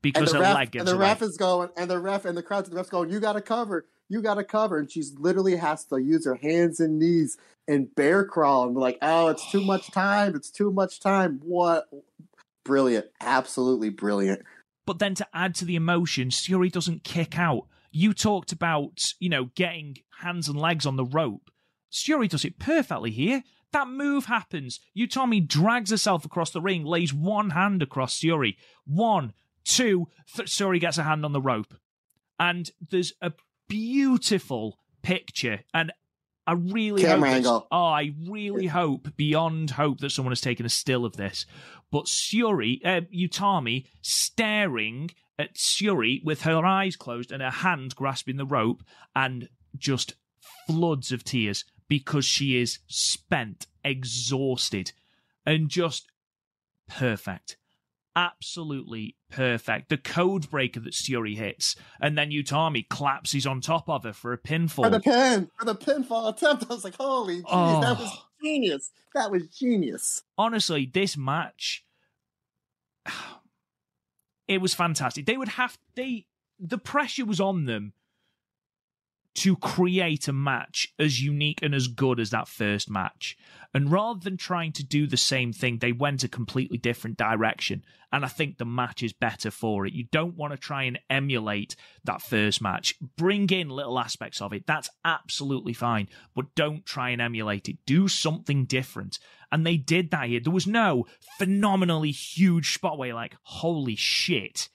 because her leg gets away. And the ref is going, and the ref's going, you got to cover. And she's literally has to use her hands and knees and bear crawl and be like, oh, it's too much time. What? Brilliant. Absolutely brilliant. But then to add to the emotion, Syuri doesn't kick out. You talked about, getting hands and legs on the rope. Syuri does it perfectly here. That move happens. Utami drags herself across the ring, lays one hand across Syuri. 1, 2, Syuri gets a hand on the rope. And there's a beautiful picture. And I really hope, beyond hope, that someone has taken a still of this. But Utami staring at Syuri with her eyes closed and her hand grasping the rope, and just floods of tears because she is spent, exhausted, and just perfect. Absolutely perfect. The code breaker that Syuri hits, and then Utami collapses on top of her for a pinfall. For the pinfall attempt, I was like, holy jeez, that was genius. That was genius. Honestly, this match, it was fantastic. The pressure was on them to create a match as unique and as good as that first match. And rather than trying to do the same thing, they went a completely different direction. And I think the match is better for it. You don't want to try and emulate that first match. Bring in little aspects of it. That's absolutely fine. But don't try and emulate it. Do something different. And they did that here. There was no phenomenally huge spot where you're like, holy shit.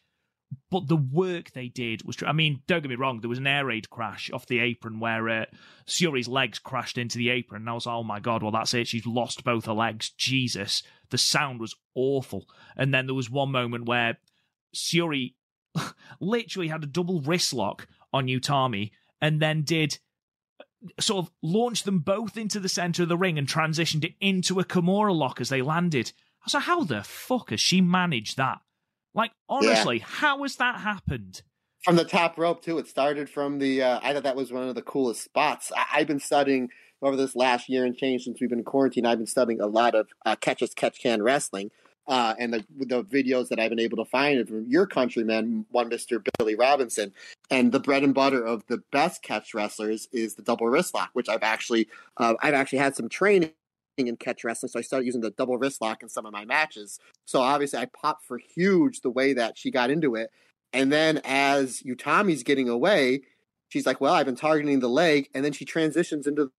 But the work they did was... I mean, don't get me wrong, there was an air raid crash off the apron where Syuri's legs crashed into the apron, and I was like, oh my god, well that's it, she's lost both her legs. Jesus. The sound was awful. And then there was one moment where Syuri literally had a double wrist lock on Utami, and then did sort of launch them both into the center of the ring and transitioned it into a Kimura lock as they landed. I was like, how the fuck has she managed that? Like, honestly, how has that happened? From the top rope, too. It started from the... I thought that was one of the coolest spots. I've been studying over this last year and change since we've been in quarantine. I've been studying a lot of catch-as-catch-can wrestling. And the videos that I've been able to find are from your countryman, one Mr. Billy Robinson. And the bread and butter of the best catch wrestlers is the double wrist lock, which I've actually had some training in catch wrestling, so I started using the double wrist lock in some of my matches. So obviously I popped for huge the way that she got into it. And then as Utami's getting away, she's like, well, I've been targeting the leg. And then she transitions into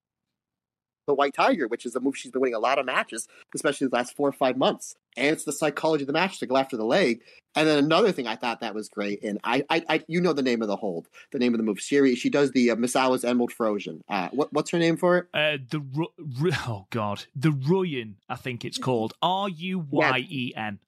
the White Tiger, which is a move she's been winning a lot of matches, especially the last 4 or 5 months. And it's the psychology of the match to go after the leg. And then another thing I thought that was great, and I you know the name of the hold, the name of the move. Syuri, she does the Misawa's Emerald Frozen. What's her name for it? The Ruyen, I think it's called. Ruyen.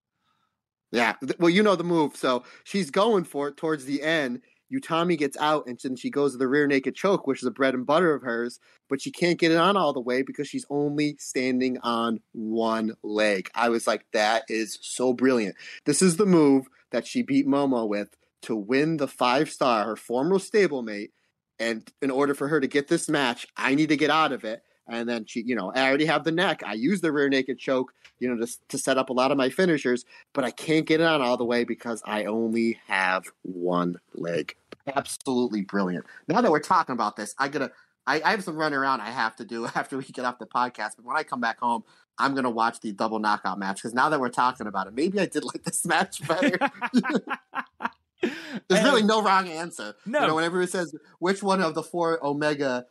Yeah, well, you know the move. So she's going for it towards the end. Utami gets out, and then she goes to the rear naked choke, which is a bread and butter of hers, but she can't get it on all the way because she's only standing on one leg. I was like, that is so brilliant. This is the move that she beat Momo with to win the 5-star, her former stablemate, and in order for her to get this match, I need to get out of it. And then she, I already have the neck. I use the rear naked choke, to set up a lot of my finishers, but I can't get it on all the way because I only have one leg. Absolutely brilliant. Now that we're talking about this, I have some running around I have to do after we get off the podcast. But when I come back home, I'm going to watch the double knockout match because now that we're talking about it, maybe I did like this match better. There's really no wrong answer. No. Whenever it says, which one of the 4 Omega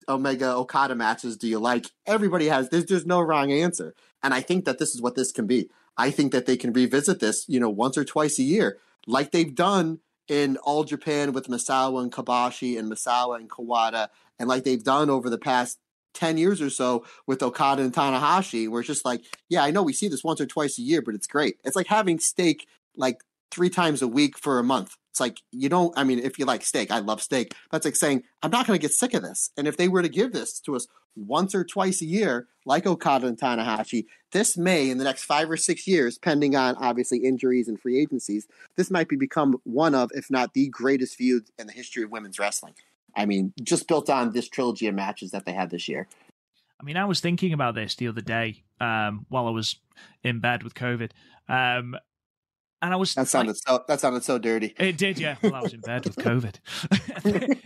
Okada matches do you like? Everybody has, there's no wrong answer. And I think that this is what this can be. I think that they can revisit this, once or twice a year, like they've done in All Japan with Misawa and Kobashi and Misawa and Kawada, and like they've done over the past 10 years or so with Okada and Tanahashi, where it's just like, yeah, I know we see this once or twice a year, but it's great. It's like having steak like 3 times a week for a month. It's like, if you like steak, I love steak. That's like saying, I'm not going to get sick of this. And if they were to give this to us once or twice a year, like Okada and Tanahashi, this may, in the next 5 or 6 years, pending on obviously injuries and free agencies, this might become one of, if not the greatest feud in the history of women's wrestling. Just built on this trilogy of matches that they had this year. I was thinking about this the other day while I was in bed with COVID. And I was that sounded so dirty. It did, yeah. Well, I was in bed with COVID.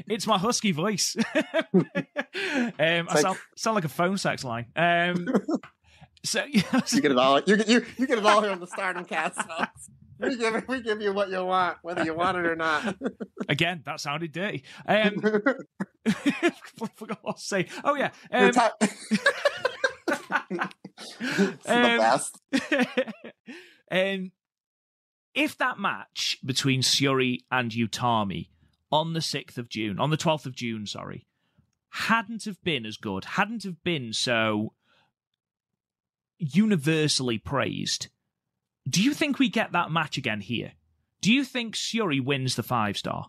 It's my husky voice. I sound like a phone sex line. So you get it all. You get it all here on the Stardom Cast. We give you what you want, whether you want it or not. Again, that sounded dirty. I forgot what to say. Oh yeah. The best. If that match between Syuri and Utami on the 12th of June, hadn't have been as good, hadn't have been so universally praised, do you think we get that match again here? Do you think Syuri wins the 5-star?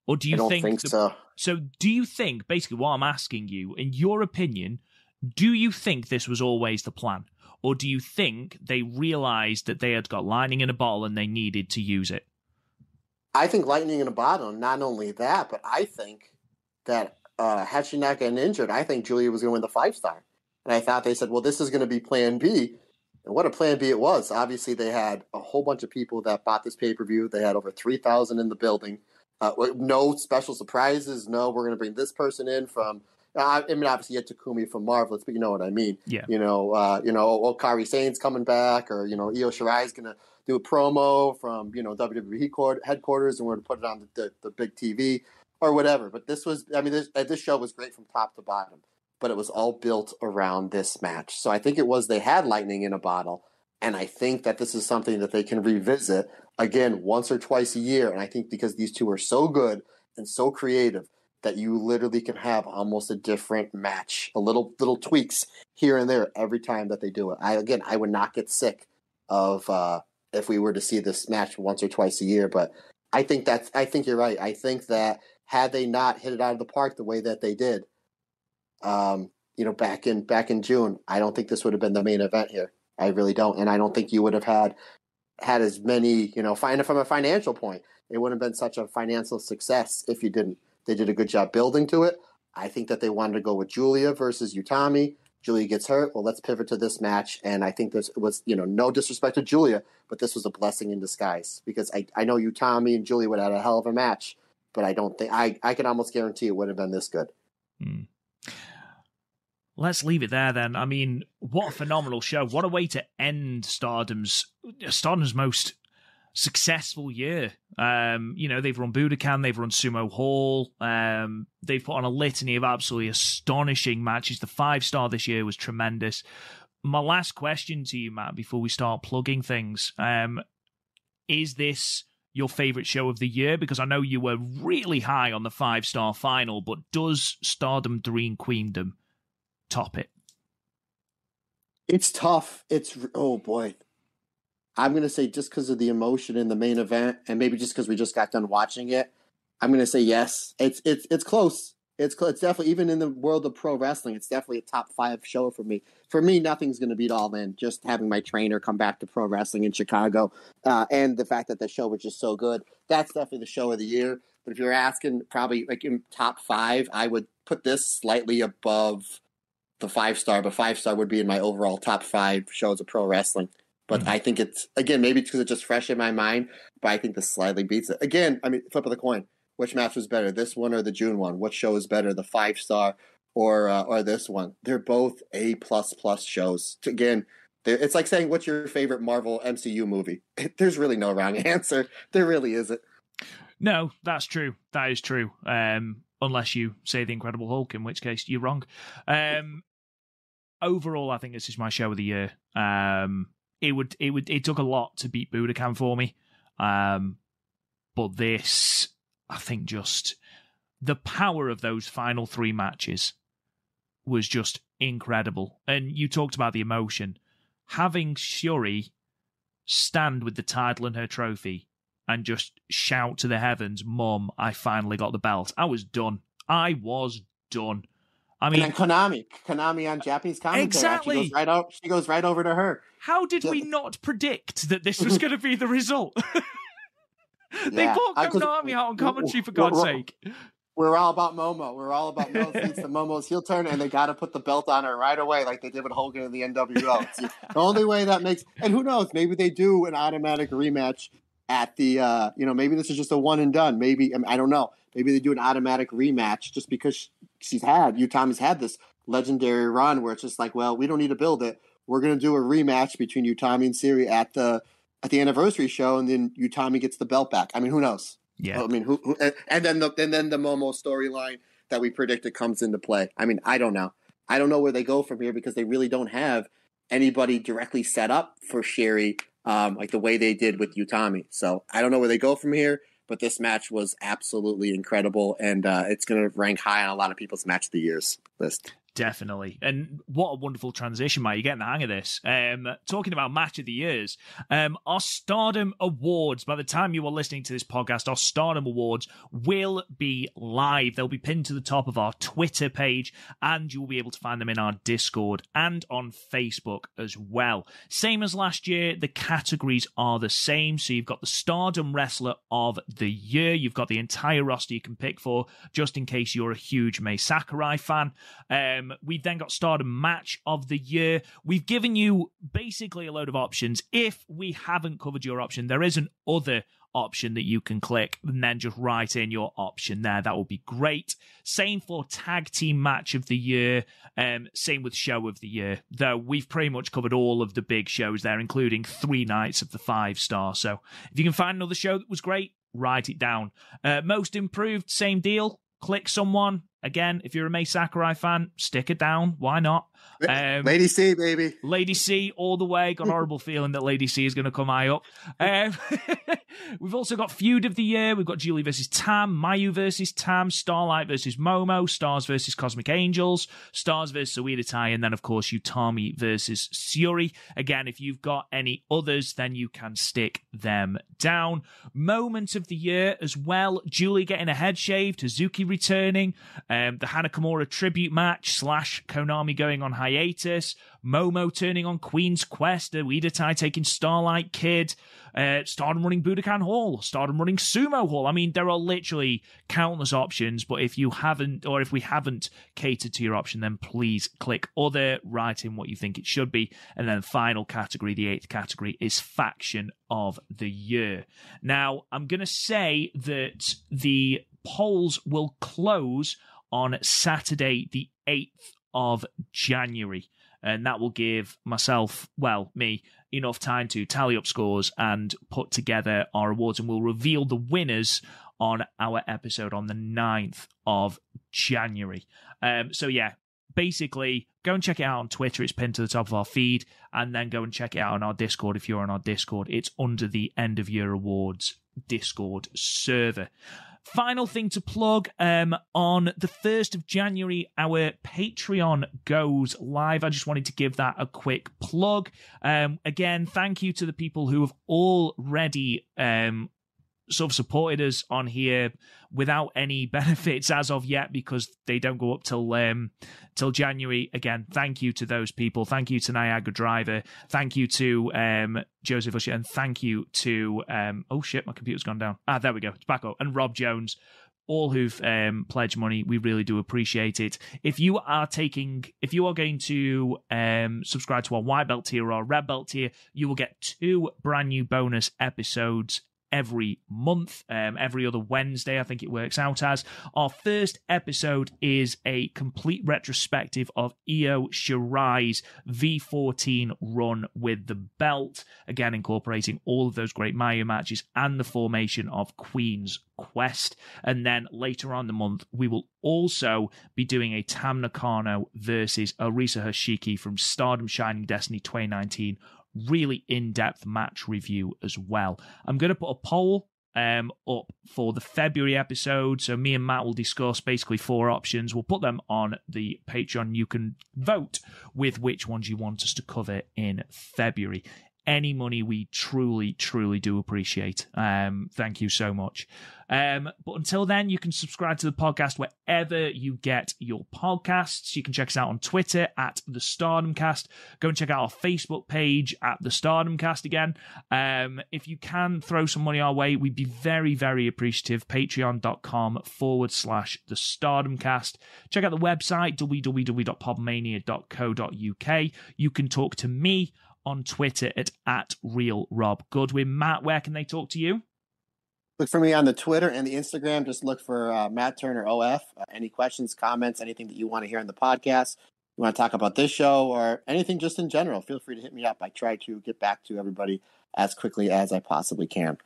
Or do you I don't think so. So do you think, basically what I'm asking you, in your opinion, do you think this was always the plan? Or do you think they realized that they had got lightning in a bottle and they needed to use it? I think lightning in a bottle. Not only that, but I think that had she not gotten injured, I think Giulia was going to win the 5-star. And I thought they said, well, this is going to be plan B. And what a plan B it was. Obviously, they had a whole bunch of people that bought this pay-per-view. They had over 3,000 in the building. No special surprises. No, we're going to bring this person in from. I mean, obviously, you had Takumi from Marvelous, but you know what I mean. Yeah. Okari Sane's coming back, or Io Shirai's going to do a promo from WWE headquarters, and we're going to put it on the big TV or whatever. But this show was great from top to bottom, but it was all built around this match. So I think they had lightning in a bottle, and I think that this is something that they can revisit again once or twice a year. And I think because these two are so good and so creative, that you literally can have almost a different match, a little tweaks here and there every time that they do it. I would not get sick of if we were to see this match once or twice a year. But I think you're right. I think that had they not hit it out of the park the way that they did, back in June, I don't think this would have been the main event here. I really don't, and I don't think you would have had as many. From a financial point, it wouldn't have been such a financial success if you didn't. They did a good job building to it. I think that they wanted to go with Giulia versus Utami. Giulia gets hurt. Well, let's pivot to this match. And I think this was, no disrespect to Giulia, but this was a blessing in disguise, because I know Utami and Giulia would have had a hell of a match, but I don't think I can almost guarantee it would have been this good. Let's leave it there then. I mean, what a phenomenal show. What a way to end Stardom's most successful year. They've run Budokan, they've run Sumo Hall, they've put on a litany of absolutely astonishing matches. The 5-star this year was tremendous. My last question to you, Matt, before we start plugging things, is this your favourite show of the year? Because I know you were really high on the 5-star final, but does Stardom Dream Queendom top it? It's tough. Oh boy. I'm going to say, just because of the emotion in the main event, and maybe just because we just got done watching it, I'm going to say yes. It's close. It's definitely, even in the world of pro wrestling, it's definitely a top 5 show for me. For me, nothing's going to beat All In. Just having my trainer come back to pro wrestling in Chicago, and the fact that the show was just so good, that's definitely the show of the year. But if you're asking, probably like in top 5, I would put this slightly above the 5-star, but 5-star would be in my overall top 5 shows of pro wrestling. But I think it's, again, maybe because it's just fresh in my mind, but I think this slightly beats it. Again, flip of the coin. Which match was better, this one or the June one? What show is better, the 5-star or this one? They're both A++ shows. Again, it's like saying, what's your favorite Marvel MCU movie? There's really no wrong answer. There really isn't. No, that's true. That is true. Unless you say The Incredible Hulk, in which case you're wrong. Overall, I think this is my show of the year. It took a lot to beat Budokan for me. But this, I think, just the power of those final 3 matches was just incredible. And you talked about the emotion. Having Syuri stand with the title and her trophy and just shout to the heavens, "Mom, I finally got the belt." I was done. I mean, and then Konami on Japanese commentary. Exactly. She goes right over to her. How did we not predict that this was going to be the result? They brought Konami out on commentary, for God's sake. We're all about Momo. We're all about Momo's heel turn, and they got to put the belt on her right away, like they did with Hogan in the NWO. It's the only way that makes. And who knows? Maybe they do an automatic rematch at the. Maybe this is just a one and done. Maybe I don't know. Maybe they do an automatic rematch just because Utami's had this legendary run where it's just like, well, we don't need to build it. We're going to do a rematch between Utami and Syuri at the anniversary show, and then Utami gets the belt back. I mean, who knows? Yeah. I mean, who and then the Momo storyline that we predicted comes into play. I mean, I don't know. I don't know where they go from here, because they really don't have anybody directly set up for Syuri, like the way they did with Utami. So I don't know where they go from here, but this match was absolutely incredible, and it's going to rank high on a lot of people's match of the year's list. Definitely. And what a wonderful transition, Mate. You're getting the hang of this. Talking about match of the years, our Stardom Awards, by the time you are listening to this podcast, our Stardom Awards will be live. They'll be pinned to the top of our Twitter page, and you'll be able to find them in our Discord and on Facebook as well. Same as last year, the categories are the same. So you've got the Stardom Wrestler of the Year. You've got the entire roster you can pick for, just in case you're a huge Mai Sakurai fan. We've then got Stardom Match of the Year. We've given you basically a load of options. If we haven't covered your option, there is an other option that you can click and then just write in your option there. That would be great. Same for tag team match of the year. Same with show of the year, though we've pretty much covered all of the big shows there, including 3 nights of the 5-star. So if you can find another show that was great, write it down. Most improved, same deal. Click someone. Again, if you're a Mai Sakurai fan, stick it down. Why not? Lady C, baby. Lady C all the way. Got a horrible feeling that Lady C is going to come high up. We've also got Feud of the Year. We've got Giulia versus Tam, Mayu versus Tam, Starlight versus Momo, Stars versus Cosmic Angels, Stars versus Suidatai, and then, of course, Utami versus Syuri. Again, if you've got any others, then you can stick them down. Moment of the Year as well. Giulia getting a head shave, Hazuki returning, the Hana Kimura Tribute match / Konami going on hiatus, Momo turning on Queen's Quest, Uedatai taking Starlight Kid, Stardom running Budokan Hall, Stardom running Sumo Hall. I mean, there are literally countless options, but if you haven't, or if we haven't catered to your option, then please click other, write in what you think it should be, and then the final category, the 8th category, is Faction of the Year. Now, I'm going to say that the polls will close on Saturday, the 8th of January. And that will give myself, me, enough time to tally up scores and put together our awards. And we'll reveal the winners on our episode on the 9th of January. Basically, go and check it out on Twitter. It's pinned to the top of our feed. And then go and check it out on our Discord. If you're on our Discord, it's under the End of Year Awards Discord server. Final thing to plug, on the 1st of January, our Patreon goes live. I just wanted to give that a quick plug. Again, thank you to the people who have already sort of supported us on here without any benefits as of yet, because they don't go up till January. Again, thank you to those people. Thank you to Niagara Driver. Thank you to Joseph Usher, and thank you to oh shit, my computer's gone down. There we go, it's back up. And Rob Jones, all who've pledged money. We really do appreciate it. If you are going to subscribe to our white belt tier or our red belt tier, you will get 2 brand new bonus episodes every month, every other Wednesday, I think it works out as. Our first episode is a complete retrospective of Io Shirai's V14 run with the belt, again incorporating all of those great Mayu matches and the formation of Queen's Quest. And then later on in the month, we will also be doing a Tam Nakano versus Arisa Hoshiki from Stardom Shining Destiny 2019 really in-depth match review as well. I'm going to put a poll up for the February episode, so me and Matt will discuss basically 4 options. We'll put them on the Patreon. You can vote with which ones you want us to cover in February. Any money we truly, truly do appreciate. Thank you so much. But until then, you can subscribe to the podcast wherever you get your podcasts. You can check us out on Twitter at The Stardomcast. Go and check out our Facebook page at The Stardomcast again. If you can throw some money our way, we'd be very, very appreciative. Patreon.com/The Stardomcast. Check out the website, www.podmania.co.uk. You can talk to me on Twitter at RealRobGoodwin. Matt, where can they talk to you? Look for me on the Twitter and the Instagram. Just look for Matt Turner OF. Any questions, comments, anything that you want to hear on the podcast, you want to talk about this show or anything just in general, feel free to hit me up. I try to get back to everybody as quickly as I possibly can.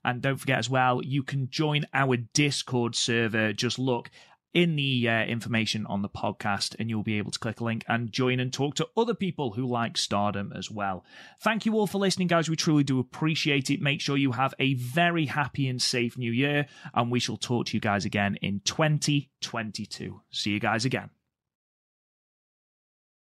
And don't forget as well, you can join our Discord server. Just look in the information on the podcast, and you'll be able to click a link and join and talk to other people who like Stardom as well. Thank you all for listening, guys. We truly do appreciate it. Make sure you have a very happy and safe new year, and we shall talk to you guys again in 2022. See you guys again.